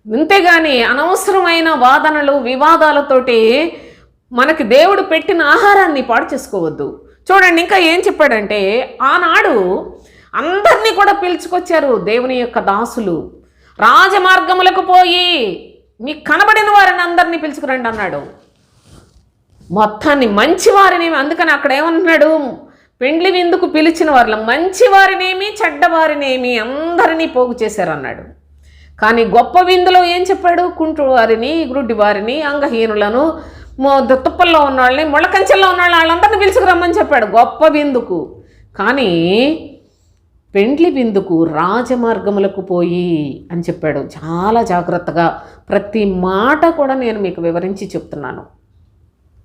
అంతేగాని అనవసరమైన వాదనలు వివాదాలతోటి మనకి దేవుడు పెట్టిన ఆహారాన్ని పాడు చేసుకోవద్దు. చూడండి ఇంకా ఏం చెప్పాడంటే, ఆనాడు అందరినీ కూడా పిలుచుకొచ్చారు దేవుని యొక్క దాసులు. రాజమార్గములకు పోయి మీకు కనబడిన వారిని అందరినీ పిలుచుకురండి అన్నాడు. మొత్తాన్ని మంచివారినేమి, అందుకని అక్కడ ఏమంటున్నాడు, పెండ్లి విందుకు పిలిచిన వారిలో మంచివారినేమి చెడ్డవారినేమి అందరినీ పోగు చేశారన్నాడు. కానీ గొప్ప విందులో ఏం చెప్పాడు, కుంటు వారిని, గుడ్డి వారిని, అంగహీనులను, తుప్పల్లో ఉన్న వాళ్ళని, ముళ్ళకంచెల్లో ఉన్న వాళ్ళందరినీ పిలుచుకురమ్మని చెప్పాడు గొప్ప విందుకు. కానీ పెండ్లి విందుకు రాజమార్గములకు పోయి అని చెప్పాడు. చాలా జాగ్రత్తగా ప్రతి మాట కూడా నేను మీకు వివరించి చెప్తున్నాను.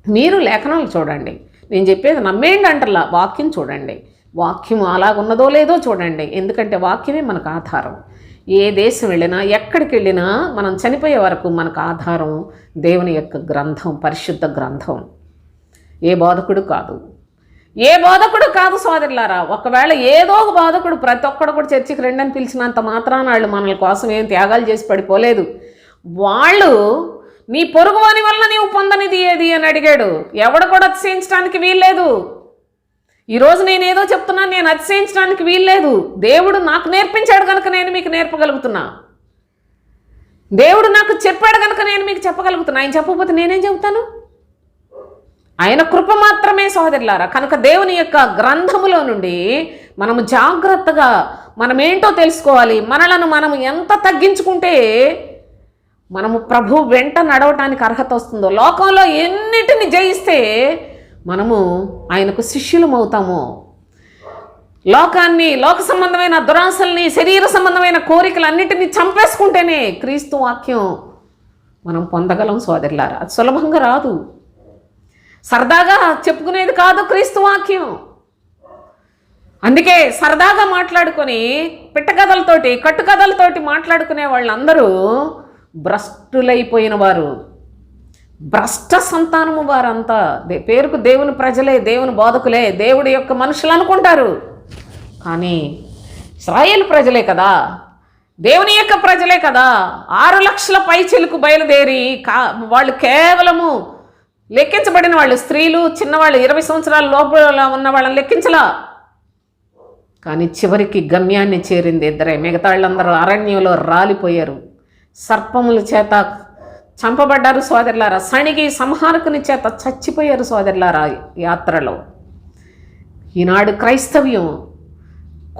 మీరు లేఖనాలు చూడండి, నేను చెప్పేది నమ్మేయండి అంటలా, వాక్యం చూడండి. వాక్యం అలాగున్నదో లేదో చూడండి. ఎందుకంటే వాక్యమే మనకు ఆధారం. ఏ దేశం వెళ్ళినా, ఎక్కడికి వెళ్ళినా మనం చనిపోయే వరకు మనకు ఆధారం దేవుని యొక్క గ్రంథం, పరిశుద్ధ గ్రంథం. ఏ బోధకుడు కాదు, ఏ బోధకుడు కాదు సోదరులారా. ఒకవేళ ఏదో ఒక బోధకుడు ప్రతి ఒక్కడు కూడా చర్చికి రెండని పిలిచినంత మాత్రాన వాళ్ళు మన కోసం ఏం త్యాగాలు చేసి పడిపోలేదు. వాళ్ళు నీ పొరుగువాని వల్ల నీవు పొందనిది ఏది అని అడిగాడు. ఎవడు కూడా అతిశయించడానికి వీల్లేదు. ఈరోజు నేనేదో చెప్తున్నాను, నేను అతిశయించడానికి వీల్లేదు. దేవుడు నాకు నేర్పించాడు కనుక నేను మీకు నేర్పగలుగుతున్నా. దేవుడు నాకు చెప్పాడు కనుక నేను మీకు చెప్పగలుగుతున్నా. ఆయన చెప్పకపోతే నేనేం చెబుతాను? ఆయన కృప మాత్రమే సోదరులారా. కనుక దేవుని యొక్క గ్రంథములో నుండి మనము జాగ్రత్తగా మనమేంటో తెలుసుకోవాలి. మనలను మనం ఎంత తగ్గించుకుంటే మనము ప్రభు వెంట నడవటానికి అర్హత వస్తుందో, లోకంలో ఎన్నిటిని జయిస్తే మనము ఆయనకు శిష్యులం అవుతాము. లోకాన్ని, లోక సంబంధమైన దురాశల్ని, శరీర సంబంధమైన కోరికలన్నిటినీ చంపేసుకుంటేనే క్రీస్తు వాక్యం మనం పొందగలం సోదరులారా. అది సులభంగా రాదు, సరదాగా చెప్పుకునేది కాదు క్రీస్తు వాక్యం. అందుకే సరదాగా మాట్లాడుకొని పిట్టకథలతోటి, కట్టుకథలతోటి మాట్లాడుకునే వాళ్ళందరూ భ్రష్టులైపోయిన వారు, భ్రష్ట సంతానము వారంతా. పేరుకు దేవుని ప్రజలే, దేవుని బోధకులే, దేవుడి యొక్క మనుషులు అనుకుంటారు. కానీ ఇశ్రాయేలు ప్రజలే కదా, దేవుని యొక్క ప్రజలే కదా. 6 లక్షల పైచిలకు బయలుదేరి వాళ్ళు కేవలము లెక్కించబడిన వాళ్ళు, స్త్రీలు, చిన్నవాళ్ళు, 20 సంవత్సరాల లోపల ఉన్న వాళ్ళని లెక్కించలా. కానీ చివరికి గమ్యాన్ని చేరింది ఇద్దరే. మిగతా వాళ్ళందరూ అరణ్యంలో రాలిపోయారు, సర్పముల చేత చంపబడ్డారు సోదరులారా, సణిగి సంహారకుని చేత చచ్చిపోయారు సోదరులారా యాత్రలో. ఈనాడు క్రైస్తవ్యం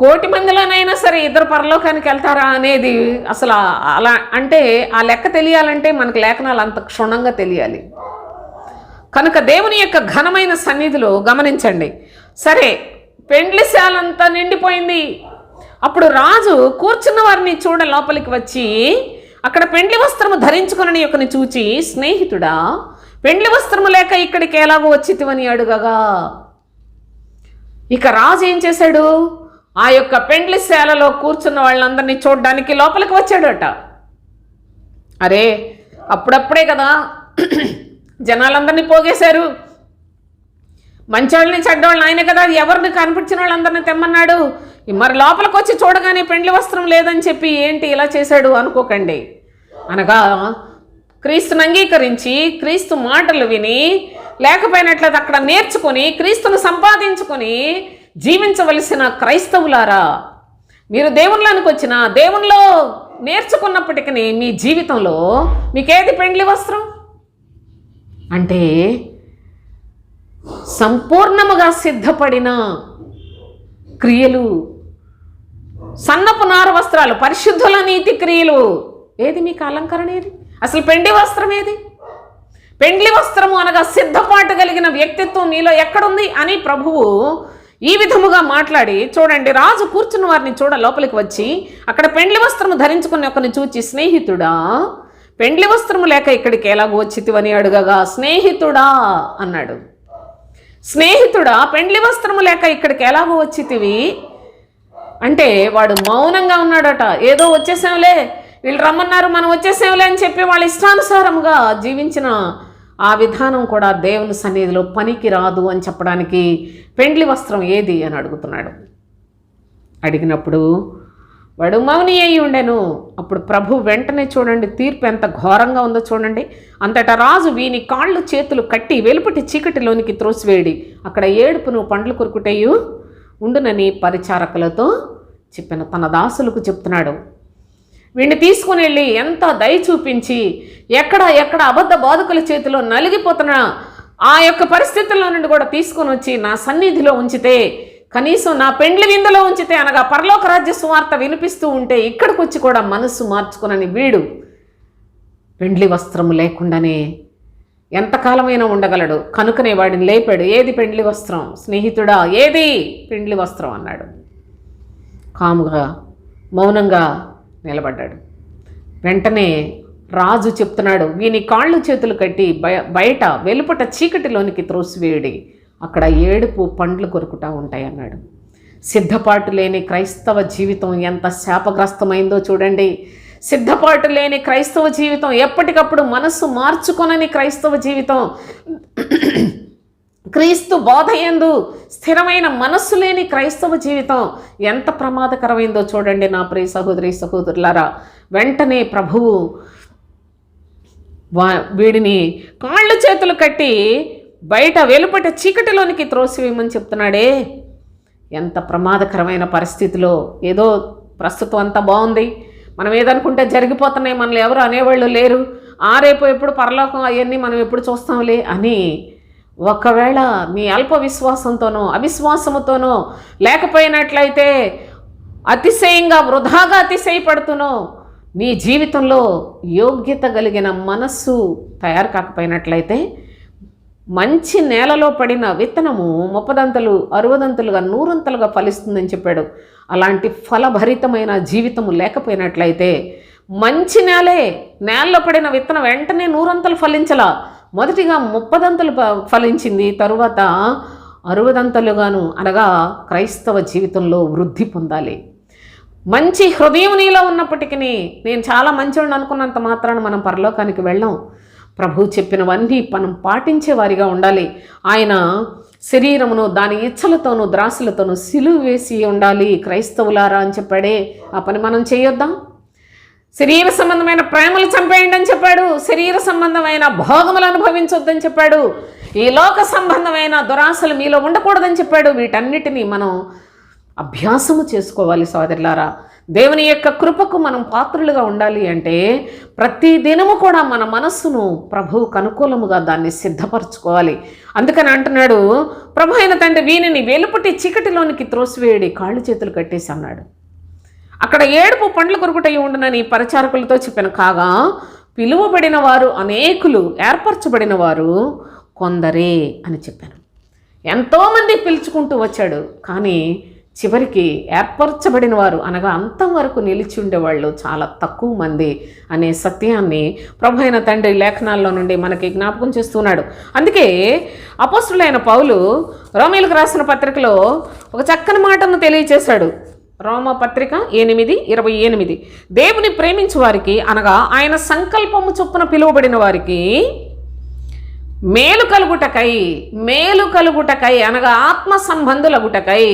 1,000,000 మందిలోనైనా సరే ఇద్దరు పరలోకానికి వెళ్తారా అనేది అసలు అలా అంటే ఆ లెక్క తెలియాలంటే మనకు లేఖనాలు అంత క్షుణ్ణంగా తెలియాలి. కనుక దేవుని యొక్క ఘనమైన సన్నిధిలో గమనించండి. సరే, పెండ్లిశాలంతా నిండిపోయింది. అప్పుడు రాజు కూర్చున్న వారిని చూడ లోపలికి వచ్చి అక్కడ పెండ్లి వస్త్రము ధరించుకుని యొక్కని చూచి, స్నేహితుడా, పెండ్లి వస్త్రము లేక ఇక్కడికి ఎలాగో వచ్చితివని అడుగగా, ఇక రాజు ఏం చేశాడు, ఆ యొక్క పెండ్లిశాలలో కూర్చున్న వాళ్ళందరినీ చూడడానికి లోపలికి వచ్చాడట. అరే, అప్పుడప్పుడే కదా జనాలందరినీ పోగేశారు, మంచోళ్ళని చెడ్డోళ్ళని ఆయన కదా ఎవరిని కనిపించిన వాళ్ళందరినీ తెమ్మన్నాడు. మరి లోపలికి వచ్చి చూడగానే పెండ్లి వస్త్రం లేదని చెప్పి ఏంటి ఇలా చేశాడు అనుకోకండి. అనగా క్రీస్తుని అంగీకరించి, క్రీస్తు మాటలు విని, లేకపోయినట్లయితే అక్కడ నేర్చుకొని, క్రీస్తును సంపాదించుకొని జీవించవలసిన క్రైస్తవులారా, మీరు దేవునిలోనికి వచ్చిన, దేవునిలో నేర్చుకున్నప్పటికీ మీ జీవితంలో మీకేది పెండ్లి వస్త్రం అంటే సంపూర్ణముగా సిద్ధపడిన క్రియలు, సన్నపు నార వస్త్రాలు, పరిశుద్ధుల నీతి క్రియలు. ఏది మీకు అలంకరణ? ఏది అసలు పెండి వస్త్రం? ఏది పెండ్లి వస్త్రము అనగా సిద్ధపాటు కలిగిన వ్యక్తిత్వం మీలో ఎక్కడుంది అని ప్రభువు ఈ విధముగా మాట్లాడి, చూడండి, రాజు కూర్చున్న వారిని చూడ లోపలికి వచ్చి అక్కడ పెండ్లి వస్త్రము ధరించుకుని ఒకరిని చూచి, స్నేహితుడా, పెండ్లి వస్త్రము లేక ఇక్కడికి ఎలాగో వచ్చితివని అడుగగా, స్నేహితుడా అన్నాడు. స్నేహితుడా, పెండ్లి వస్త్రము లేక ఇక్కడికి ఎలాగో వచ్చితివి అంటే వాడు మౌనంగా ఉన్నాడట. ఏదో వచ్చేసాంలే, వీళ్ళు రమ్మన్నారు, మనం వచ్చేసాంలే అని చెప్పి వాళ్ళ ఇష్టానుసారముగా జీవించిన ఆ విధానం కూడా దేవుని సన్నిధిలో పనికి రాదు అని చెప్పడానికి పెండ్లి వస్త్రం ఏది అని అడుగుతున్నాడు. అడిగినప్పుడు వాడు మౌని అయి ఉండెను. అప్పుడు ప్రభు వెంటనే చూడండి తీర్పు ఎంత ఘోరంగా ఉందో చూడండి. అంతటా రాజు వీని కాళ్ళు చేతులు కట్టి వెలుపటి చీకటిలోనికి త్రోసివేడి అక్కడ ఏడుపును పండ్లు కొరుకుటయు ఉండునని పరిచారకులతో చెప్పిన తన దాసులకు చెప్తున్నాడు. వీడిని తీసుకుని వెళ్ళి ఎంత దయ చూపించి ఎక్కడ అబద్ధ బోధకుల చేతిలో నలిగిపోతున్న ఆ యొక్క పరిస్థితుల్లో నుండి కూడా తీసుకొని వచ్చి నా సన్నిధిలో ఉంచితే, కనీసం నా పెండ్లి విందులో ఉంచితే, అనగా పరలోక రాజ్య సువార్త వినిపిస్తూ ఉంటే ఇక్కడికి వచ్చి కూడా మనస్సు మార్చుకునని వీడు పెండ్లి వస్త్రము లేకుండానే ఎంతకాలమైనా ఉండగలడు. కనుకనే వాడిని లేపాడు. ఏది పెండ్లి వస్త్రం? స్నేహితుడా, ఏది పెండ్లి వస్త్రం అన్నాడు. కాముగా మౌనంగా నిలబడ్డాడు. వెంటనే రాజు చెప్తున్నాడు, వీని కాళ్ళు చేతులు కట్టి బయట వెలుపట చీకటిలోనికి త్రోసివేయడి అక్కడ ఏడుపు పండ్లు కొరుకుటా ఉంటాయి అన్నాడు. సిద్ధపాటు లేని క్రైస్తవ జీవితం ఎంత శాపగ్రస్తమైందో చూడండి. సిద్ధపాటు లేని క్రైస్తవ జీవితం, ఎప్పటికప్పుడు మనస్సు మార్చుకొనని క్రైస్తవ జీవితం, క్రీస్తు బోధయందు స్థిరమైన మనస్సు లేని క్రైస్తవ జీవితం ఎంత ప్రమాదకరమైందో చూడండి నా ప్రియ సహోదరి సహోదరులారా. వెంటనే ప్రభువు వీడిని కాళ్ళు చేతులు కట్టి బయట వెలుపట చీకటిలోనికి త్రోసివేయమని చెప్తున్నాడే. ఎంత ప్రమాదకరమైన పరిస్థితిలో. ఏదో ప్రస్తుతం అంతా బాగుంది, మనం ఏదనుకుంటే జరిగిపోతున్నాయి, మనల్ని ఎవరు అనేవాళ్ళు లేరు, రేపు ఎప్పుడు పరలోకం అవన్నీ మనం ఎప్పుడు చూస్తాంలే అని ఒకవేళ నీ అల్ప విశ్వాసంతోనో అవిశ్వాసముతోనో లేకపోయినట్లయితే అతిశయంగా వృధాగా అతిశయపడుతునో నీ జీవితంలో యోగ్యత కలిగిన మనస్సు తయారు కాకపోయినట్లయితే మంచి నేలలో పడిన విత్తనము 30 60 100 ఫలిస్తుందని చెప్పాడు. అలాంటి ఫలభరితమైన జీవితము లేకపోయినట్లయితే మంచి నేలలో పడిన విత్తనం వెంటనే 100 ఫలించలా. మొదటిగా 30 ఫలించింది, తరువాత 60 అనగా క్రైస్తవ జీవితంలో వృద్ధి పొందాలి. మంచి హృదయం నీలో ఉన్నప్పటికీ నేను చాలా మంచివాడిని అనుకున్నంత మాత్రాన మనం పరలోకానికి వెళ్ళాం. ప్రభు చెప్పినవన్నీ మనం పాటించే వారిగా ఉండాలి. ఆయన శరీరమును దాని ఇచ్చలతోనూ ద్రాసులతోనూ సిలువ వేసి ఉండాలి క్రైస్తవులారా అని చెప్పాడే. ఆ పని మనం చేయొద్దాం. శరీర సంబంధమైన ప్రేమలు చంపేయండి అని చెప్పాడు. శరీర సంబంధమైన భోగములు అనుభవించొద్దని చెప్పాడు. ఈ లోక సంబంధమైన దురాశలు మీలో ఉండకూడదని చెప్పాడు. వీటన్నిటినీ మనం అభ్యాసము చేసుకోవాలి సోదరులారా. దేవుని యొక్క కృపకు మనం పాత్రులుగా ఉండాలి అంటే ప్రతి దినము కూడా మన మనస్సును ప్రభువుకు అనుకూలముగా దాన్ని సిద్ధపరచుకోవాలి. అందుకని అంటున్నాడు ప్రభు అయిన తండ్రి, వీనిని వెలుపటి చీకటిలోనికి త్రోసివేయడి కాళ్ళు చేతులు కట్టేసి అన్నాడు. అక్కడ ఏడుపు పండ్లు కొరుకుటై ఉండునని పరిచారకులతో చెప్పాను. కాగా పిలువబడిన వారు అనేకులు, ఏర్పరచబడిన వారు కొందరే అని చెప్పాను. ఎంతోమంది పిలుచుకుంటూ వచ్చాడు, కానీ చివరికి ఏర్పరచబడిన వారు అనగా అంతం వరకు నిలిచి ఉండేవాళ్ళు చాలా తక్కువ మంది అనే సత్యాన్ని ప్రభు అయిన తండ్రి లేఖనాల్లో నుండి మనకి జ్ఞాపకం చేస్తున్నాడు. అందుకే అపోస్తులైన పౌలు రోమీయులకు రాసిన పత్రికలో ఒక చక్కని మాటను తెలియచేశాడు. రోమపత్రిక 8:28 దేవుని ప్రేమించు వారికి అనగా ఆయన సంకల్పము చొప్పున పిలువబడిన వారికి మేలు కలుగుటకై అనగా ఆత్మ సంబంధులగుటకై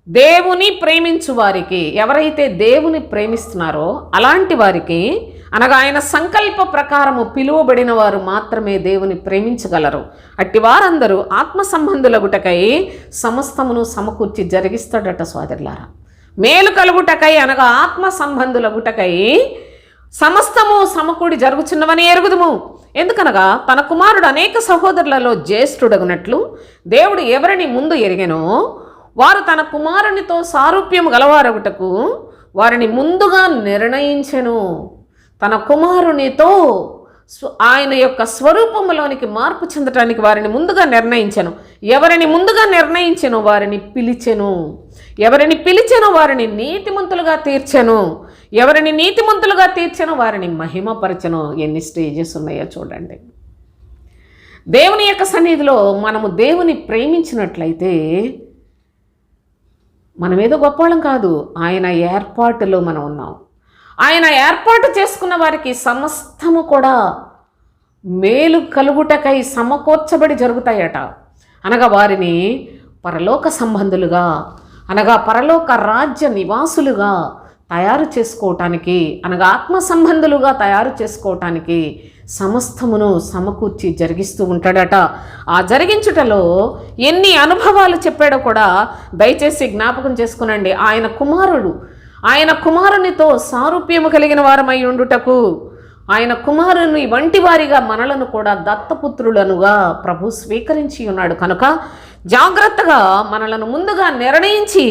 దేవుని ప్రేమించు వారికి, ఎవరైతే దేవుని ప్రేమిస్తున్నారో అలాంటి వారికి అనగా ఆయన సంకల్ప ప్రకారము పిలువబడిన వారు మాత్రమే దేవుని ప్రేమించగలరు. అట్టి వారందరూ ఆత్మ సంబంధులగుటకై సమస్తమును సమకూర్చి జరిగిస్తాడట సోదరులారా. మేలు కలుగుటకై అనగా ఆత్మ సంబంధులగుటకై సమస్తము సమకూడి జరుగుచున్నవని ఎరుగుదుము. ఎందుకనగా తన కుమారుడు అనేక సహోదరులలో జ్యేష్ఠుడగునట్లు దేవుడు ఎవరిని ముందు ఎరిగెనో వారు తన కుమారునితో సారూప్యము గలవారగుటకు వారిని ముందుగా నిర్ణయించెను. తన కుమారునితో ఆయన యొక్క స్వరూపములోనికి మార్పు చెందటానికి వారిని ముందుగా నిర్ణయించెను. ఎవరిని ముందుగా నిర్ణయించెను వారిని పిలిచెను. ఎవరిని పిలిచెను వారిని నీతిమంతులుగా తీర్చెను. ఎవరిని నీతిమంతులుగా తీర్చెను వారిని మహిమపరచెను. ఎన్ని స్టేజెస్ ఉన్నాయో చూడండి. దేవుని యొక్క సన్నిధిలో మనము దేవుని ప్రేమించినట్లయితే మనమేదో గొప్పవాళ్ళం కాదు, ఆయన ఏర్పాటులో మనం ఉన్నాం. ఆయన ఏర్పాటు చేసుకున్న వారికి సమస్తము కూడా మేలు కలుగుటకై సమకూర్చబడి జరుగుతాయట. అనగా వారిని పరలోక సంబంధులుగా, అనగా పరలోక రాజ్య నివాసులుగా తయారు చేసుకోవటానికి, అనగా ఆత్మ సంబంధులుగా తయారు చేసుకోవటానికి సమస్తమును సమకూర్చి జరిగిస్తూ ఉంటాడట. ఆ జరిగించుటలో ఎన్ని అనుభవాలు చెప్పాడో కూడా దయచేసి జ్ఞాపకం చేసుకునండి. ఆయన కుమారునితో సారూప్యము కలిగిన వారమై ఉండుటకు, ఆయన కుమారుని వంటి వారిగా మనలను కూడా దత్తపుత్రులనుగా ప్రభు స్వీకరించి ఉన్నాడు. కనుక జాగ్రత్తగా మనలను ముందుగా నిర్ణయించి,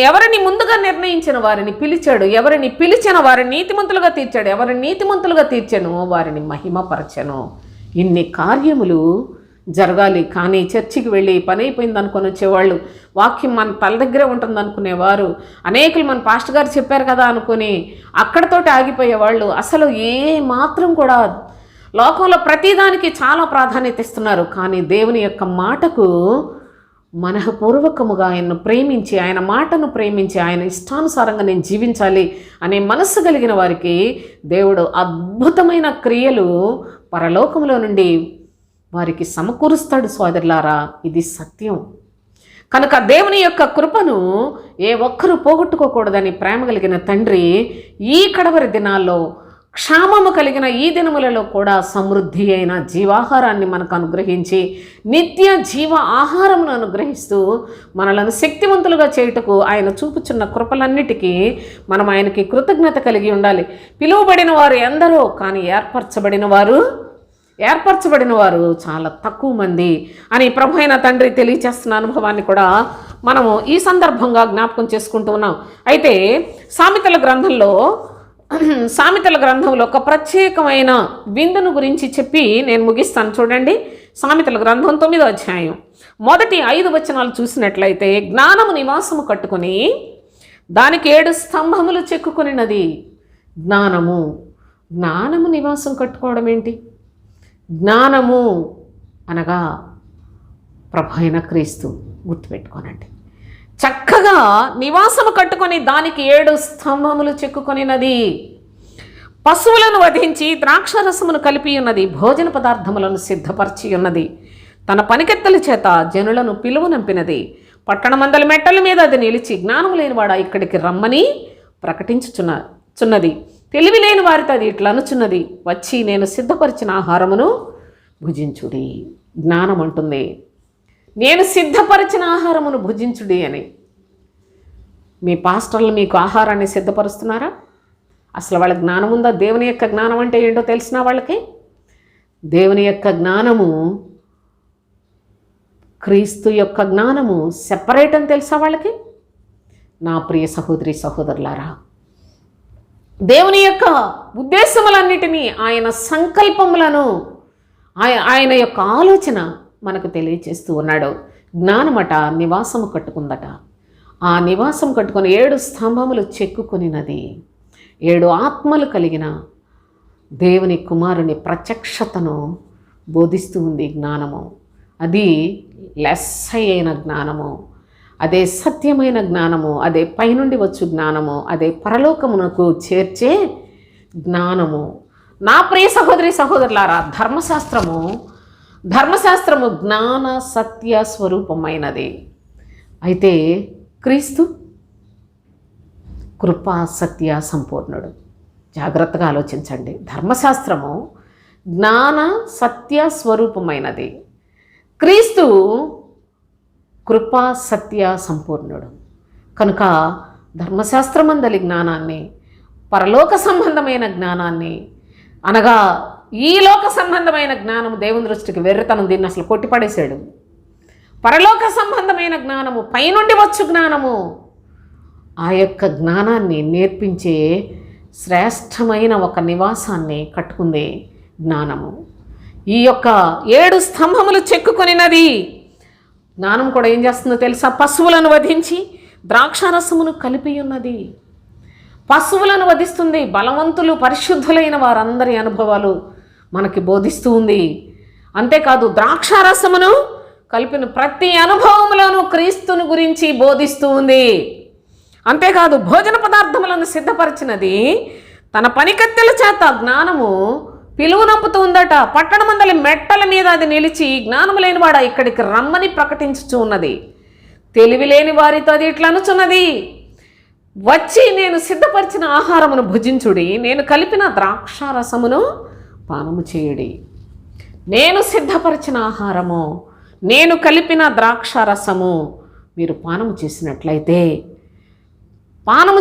ఎవరిని ముందుగా నిర్ణయించిన వారిని పిలిచాడు. ఎవరిని పిలిచిన వారిని నీతిమంతులుగా తీర్చాడు. ఎవరిని నీతిమంతులుగా తీర్చాను వారిని మహిమపరచను. ఇన్ని కార్యములు జరగాలి. కానీ చర్చికి వెళ్ళి పని అయిపోయింది అనుకొని వచ్చేవాళ్ళు, వాక్యం మన తల దగ్గరే ఉంటుంది అనుకునేవారు, అనేకులు మన పాస్టర్ గారు చెప్పారు కదా అనుకుని అక్కడతోటి ఆగిపోయేవాళ్ళు. అసలు ఏ మాత్రం కూడా లోకంలో ప్రతిదానికి చాలా ప్రాధాన్యత ఇస్తున్నారు. కానీ దేవుని యొక్క మాటకు మనఃపూర్వకముగా ఆయన్ను ప్రేమించి, ఆయన మాటను ప్రేమించి, ఆయన ఇష్టానుసారంగా నేను జీవించాలి అనే మనస్సు కలిగిన వారికి దేవుడు అద్భుతమైన క్రియలు పరలోకంలో నుండి వారికి సమకూరుస్తాడు. సోదరులారా, ఇది సత్యం. కనుక దేవుని యొక్క కృపను ఏ ఒక్కరూ పోగొట్టుకోకూడదని ప్రేమ కలిగిన తండ్రి ఈ కడవరి దినాల్లో, క్షామము కలిగిన ఈ దినములలో కూడా సమృద్ధి అయిన జీవాహారాన్ని మనకు అనుగ్రహించి, నిత్య జీవ ఆహారమును అనుగ్రహిస్తూ మనలను శక్తివంతులుగా చేయుటకు ఆయన చూపుచున్న కృపలన్నిటికీ మనం ఆయనకి కృతజ్ఞత కలిగి ఉండాలి. పిలువబడిన వారు ఎందరో, కానీ ఏర్పరచబడిన వారు చాలా తక్కువ మంది అని ప్రభు అయిన తండ్రి తెలియచేస్తున్న అనుభవాన్ని కూడా మనము ఈ సందర్భంగా జ్ఞాపకం చేసుకుంటూ ఉన్నాం. అయితే సామెతల గ్రంథంలో ఒక ప్రత్యేకమైన విందును గురించి చెప్పి నేను ముగిస్తాను. చూడండి, సామెతల గ్రంథం 9వ అధ్యాయం మొదటి 5 వచనాలు చూసినట్లయితే, జ్ఞానము నివాసము కట్టుకొని దానికి 7 స్తంభములు చెక్కుకొనినది. జ్ఞానము నివాసం కట్టుకోవడం ఏంటి? జ్ఞానము అనగా ప్రభు అయిన క్రీస్తు. గుర్తుపెట్టుకోనండి. చక్కగా నివాసము కట్టుకొని దానికి 7 స్తంభములు చెక్కుకొనినది. పశువులను వధించి ద్రాక్షరసమును కలిపి ఉన్నది. భోజన పదార్థములను సిద్ధపరిచి ఉన్నది. తన పనికెత్తల చేత జనులను పిలువనంపినది. పట్టణమందల మెట్టల మీద అది నిలిచి జ్ఞానము లేనివాడా ఇక్కడికి రమ్మని ప్రకటించుచున్నది. తెలివి లేని వారితో అది ఇట్లా అనుచున్నది, వచ్చి నేను సిద్ధపరిచిన ఆహారమును భుజించుడి. జ్ఞానం అంటుంది, నేను సిద్ధపరిచిన ఆహారమును భుజించుడి అని. మీ పాస్టర్లు మీకు ఆహారాన్ని సిద్ధపరుస్తున్నారా? అసలు వాళ్ళ జ్ఞానం ఉందా? దేవుని యొక్క జ్ఞానం అంటే ఏంటో తెలిసినా వాళ్ళకి? దేవుని యొక్క జ్ఞానము, క్రీస్తు యొక్క జ్ఞానము సెపరేట్ అని తెలుసా వాళ్ళకి? నా ప్రియ సహోదరి సహోదరులారా, దేవుని యొక్క ఉద్దేశములన్నిటినీ, ఆయన సంకల్పములను, ఆయన యొక్క ఆలోచన మనకు తెలియచేస్తూ ఉన్నాడు. జ్ఞానమట నివాసము కట్టుకుందట. ఆ నివాసం కట్టుకొని 7 స్తంభములు చెక్కుకొనినది. 7 ఆత్మలు కలిగిన దేవుని కుమారుని ప్రత్యక్షతను బోధిస్తూ ఉంది జ్ఞానము. అది లెస్సైన జ్ఞానము, అదే సత్యమైన జ్ఞానము, అదే పైనుండి వచ్చు జ్ఞానము, అదే పరలోకమునకు చేర్చే జ్ఞానము. నా ప్రియ సహోదరి సహోదరులారా, ధర్మశాస్త్రము జ్ఞాన సత్య స్వరూపమైనది. అయితే క్రీస్తు కృపా సత్య సంపూర్ణుడు. జాగ్రత్తగా ఆలోచించండి. ధర్మశాస్త్రము జ్ఞాన సత్య స్వరూపమైనది. క్రీస్తు కృపా సత్య సంపూర్ణుడు. కనుక ధర్మశాస్త్రమందలి జ్ఞానాన్ని, పరలోక సంబంధమైన జ్ఞానాన్ని, అనగా ఈ లోక సంబంధమైన జ్ఞానం దేవుని దృష్టికి వెర్రితనం, దీన్ని అసలు కొట్టిపడేశాడు. పరలోక సంబంధమైన జ్ఞానము, పైనుండి వచ్చు జ్ఞానము. ఆ యొక్క జ్ఞానాన్ని నేర్పించే శ్రేష్టమైన ఒక నివాసాన్ని కట్టుకుంది జ్ఞానము. ఈ యొక్క 7 స్తంభములు చెక్కుకొనినది. జ్ఞానం కూడా ఏం చేస్తుందో తెలుసా? పశువులను వధించి ద్రాక్షారసమును కలిపి ఉన్నది. పశువులను వధిస్తుంది. బలవంతులు, పరిశుద్ధులైన వారందరి అనుభవాలు మనకి బోధిస్తూ ఉంది. అంతేకాదు ద్రాక్షారసమును కలిపిన ప్రతి అనుభవంలోనూ క్రీస్తుని గురించి బోధిస్తూ ఉంది. అంతేకాదు భోజన పదార్థములను సిద్ధపరిచినది. తన పనికత్తెల చేత జ్ఞానము పిలువనంపుతూ ఉందట. పట్టణమందలి మెట్టల మీద అది నిలిచి, జ్ఞానము లేనివాడ ఇక్కడికి రమ్మని ప్రకటించుచూ ఉన్నది. తెలివి లేని వారితో అది ఇట్లా అనుచున్నది, వచ్చి నేను సిద్ధపరిచిన ఆహారమును భుజించుడి, నేను కలిపిన ద్రాక్షారసమును పానము చేయుడి. నేను సిద్ధపరిచిన ఆహారము, నేను కలిపిన ద్రాక్షారసము మీరు పానము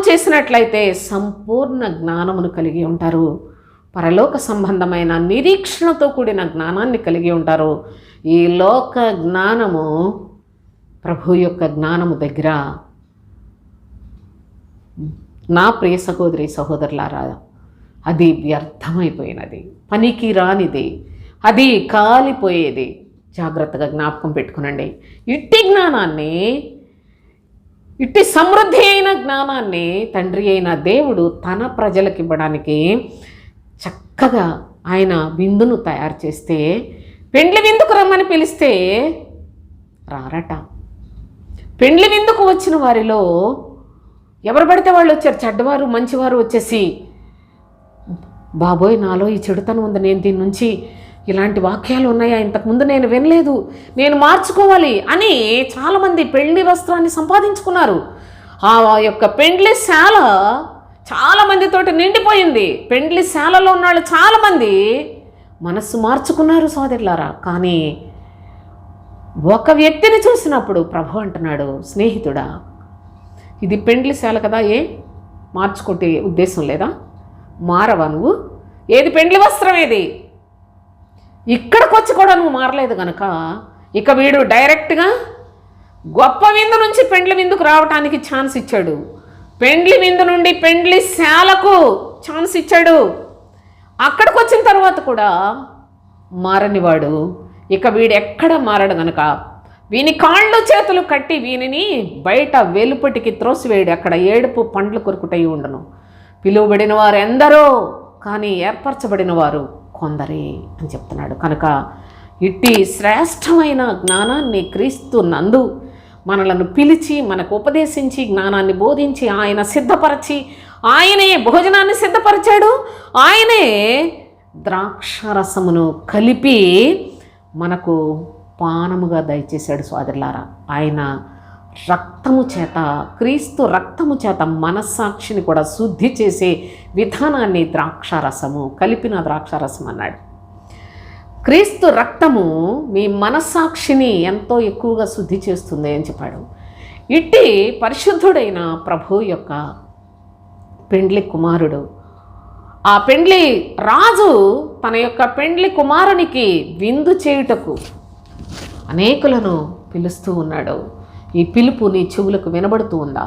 చేసినట్లయితే సంపూర్ణ జ్ఞానమును కలిగి ఉంటారు. పరలోక సంబంధమైన నిరీక్షణతో కూడిన జ్ఞానాన్ని కలిగి ఉంటారు. ఈ లోక జ్ఞానము ప్రభు యొక్క జ్ఞానము దగ్గర నా ప్రియ సహోదరి సహోదరులారా, అది వ్యర్థమైపోయినది, పనికి రానిది, అది కాలిపోయేది. జాగ్రత్తగా జ్ఞాపకం పెట్టుకునండి. ఇట్టి జ్ఞానాన్ని, ఇట్టి సమృద్ధి అయిన జ్ఞానాన్ని తండ్రి అయిన దేవుడు తన ప్రజలకు ఇవ్వడానికి చక్కగా ఆయన విందును తయారు చేస్తే, పెండ్లి విందుకు రమ్మని పిలిస్తే రారట. పెండ్లి విందుకు వచ్చిన వారిలో ఎవరు పడితే వాళ్ళు వచ్చారు. చెడ్డవారు మంచివారు వచ్చేసి, బాబోయ్ నాలో ఈ చెడుతనం ఉంది, నేను దీని నుంచి ఇలాంటి వాక్యాలు ఉన్నాయా, ఇంతకుముందు నేను వినలేదు, నేను మార్చుకోవాలి అని చాలామంది పెళ్లి వస్త్రాన్ని సంపాదించుకున్నారు. ఆ యొక్క పెండ్లి శాల చాలామందితోటి నిండిపోయింది. పెండ్లి శాలలో ఉన్న వాళ్ళు చాలామంది మనస్సు మార్చుకున్నారు సోదరులారా. కానీ ఒక వ్యక్తిని చూసినప్పుడు ప్రభు అంటున్నాడు, స్నేహితుడా, ఇది పెండ్లి శాల కదా, మార్చుకుంటే ఉద్దేశం లేదా? మారవా నువ్వు? ఏది పెండ్లి వస్త్రం ఏది? ఇక్కడికి వచ్చి కూడా నువ్వు మారలేదు కనుక ఇక వీడు డైరెక్ట్గా గొప్ప విందు నుంచి పెండ్లి విందుకు రావటానికి ఛాన్స్ ఇచ్చాడు. పెండ్లి విందు నుండి పెండ్లి శాలకు ఛాన్స్ ఇచ్చాడు. అక్కడికి వచ్చిన తర్వాత కూడా మారనివాడు ఇక వీడు ఎక్కడ మారడు కనుక వీని కాళ్ళు చేతులు కట్టి వీనిని బయట వెలుపటికి త్రోసివేయడు. అక్కడ ఏడుపు పండ్లు కొరుకుటై ఉండను. పిలువబడిన వారు ఎందరో, కానీ ఏర్పరచబడిన వారు కొందరే అని చెప్తున్నాడు. కనుక ఇట్టి శ్రేష్టమైన జ్ఞానాన్ని క్రీస్తు నందు మనలను పిలిచి, మనకు ఉపదేశించి, జ్ఞానాన్ని బోధించి, ఆయన సిద్ధపరచి, ఆయనే భోజనాన్ని సిద్ధపరిచాడు. ఆయనే ద్రాక్షరసమును కలిపి మనకు పానముగా దయచేశాడు సోదరులారా. ఆయన రక్తము చేత, క్రీస్తు రక్తము చేత మనస్సాక్షిని కూడా శుద్ధి చేసే విధానాన్ని ద్రాక్షారసము, కలిపిన ద్రాక్షారసం అన్నాడు. క్రీస్తు రక్తము మీ మనస్సాక్షిని ఎంతో ఎక్కువగా శుద్ధి చేస్తుంది అని చెప్పాడు. ఇట్టి పరిశుద్ధుడైన ప్రభు యొక్క పెండ్లి కుమారుడు, ఆ పెండ్లి రాజు తన యొక్క పెండ్లి కుమారునికి విందు చేయుటకు అనేకులను పిలుస్తూ ఉన్నాడు. ఈ పిలుపు నీ చెవులకు వినబడుతూ ఉందా?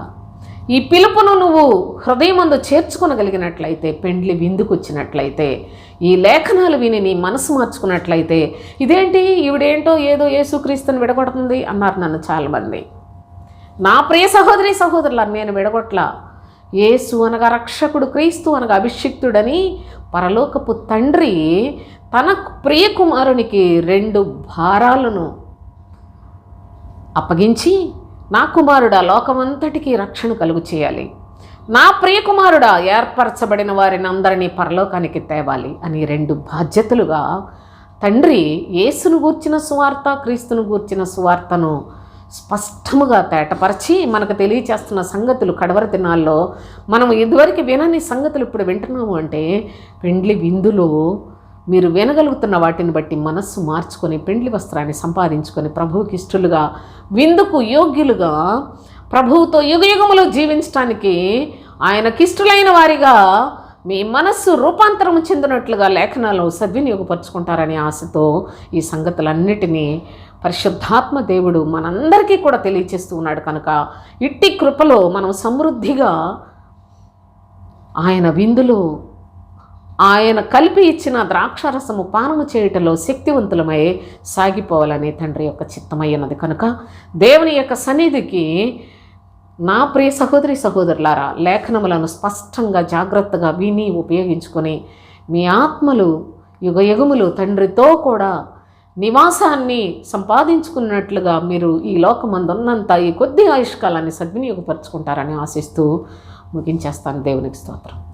ఈ పిలుపును నువ్వు హృదయమందు చేర్చుకొనగలిగినట్లయితే, పెండ్లి విందుకు వచ్చినట్లయితే, ఈ లేఖనాలు విని నీ మనసు మార్చుకున్నట్లయితే, ఇదేంటి ఈవిడేంటో ఏదో యేసుక్రీస్తుని విడగొడుతుంది అన్నారు నన్ను చాలామంది. నా ప్రియ సహోదరి సహోదరులు, నేను విడగొట్ల. యేసు అనగా రక్షకుడు, క్రీస్తు అనగా అభిషిక్తుడని పరలోకపు తండ్రి తన ప్రియ కుమారునికి 2 భారాలను అప్పగించి, నా కుమారుడా లోకమంతటికీ రక్షణ కలుగు చేయాలి, నా ప్రియ కుమారుడా ఏర్పరచబడిన వారిని అందరినీ పరలోకానికి తేవాలి అని 2 బాధ్యతలుగా తండ్రి యేసును గూర్చిన సువార్త, క్రీస్తును గూర్చిన సువార్తను స్పష్టముగా తేటపరిచి మనకు తెలియచేస్తున్న సంగతులు కడవరి దినాల్లో మనం ఇదివరకు వినని సంగతులు ఇప్పుడు వింటున్నాము. అంటే పెండ్లి విందులో మీరు వినగలుగుతున్న వాటిని బట్టి మనస్సు మార్చుకొని పెండ్లి వస్త్రాన్ని సంపాదించుకొని ప్రభువుకి ఇష్టలుగా, విందుకు యోగ్యులుగా, ప్రభువుతో యుగయుగములు జీవించడానికి ఆయనకిష్టులైన వారిగా మీ మనస్సు రూపాంతరము చెందినట్లుగా లేఖనాలు సద్వినియోగపరుచుకుంటారనే ఆశతో ఈ సంగతులన్నిటినీ పరిశుద్ధాత్మ దేవుడు మనందరికీ కూడా తెలియచేస్తూ ఉన్నాడు. కనుక ఇట్టి కృపలో మనం సమృద్ధిగా ఆయన విందులో ఆయన కలిపి ఇచ్చిన ద్రాక్షారసము పానము చేయటంలో శక్తివంతులమై సాగిపోవాలని తండ్రి యొక్క చిత్తమై ఉన్నది. కనుక దేవుని యొక్క సన్నిధికి నా ప్రియ సహోదరి సహోదరులారా, లేఖనములను స్పష్టంగా జాగ్రత్తగా విని ఉపయోగించుకొని మీ ఆత్మలు యుగయుగములు తండ్రితో కూడా నివాసాన్ని సంపాదించుకున్నట్లుగా మీరు ఈ లోకమందున్నంత ఈ కొద్ది ఆయుష్కాలాన్ని సద్వినియోగపరుచుకుంటారని ఆశిస్తూ ముగించేస్తాను. దేవునికి స్తోత్రం.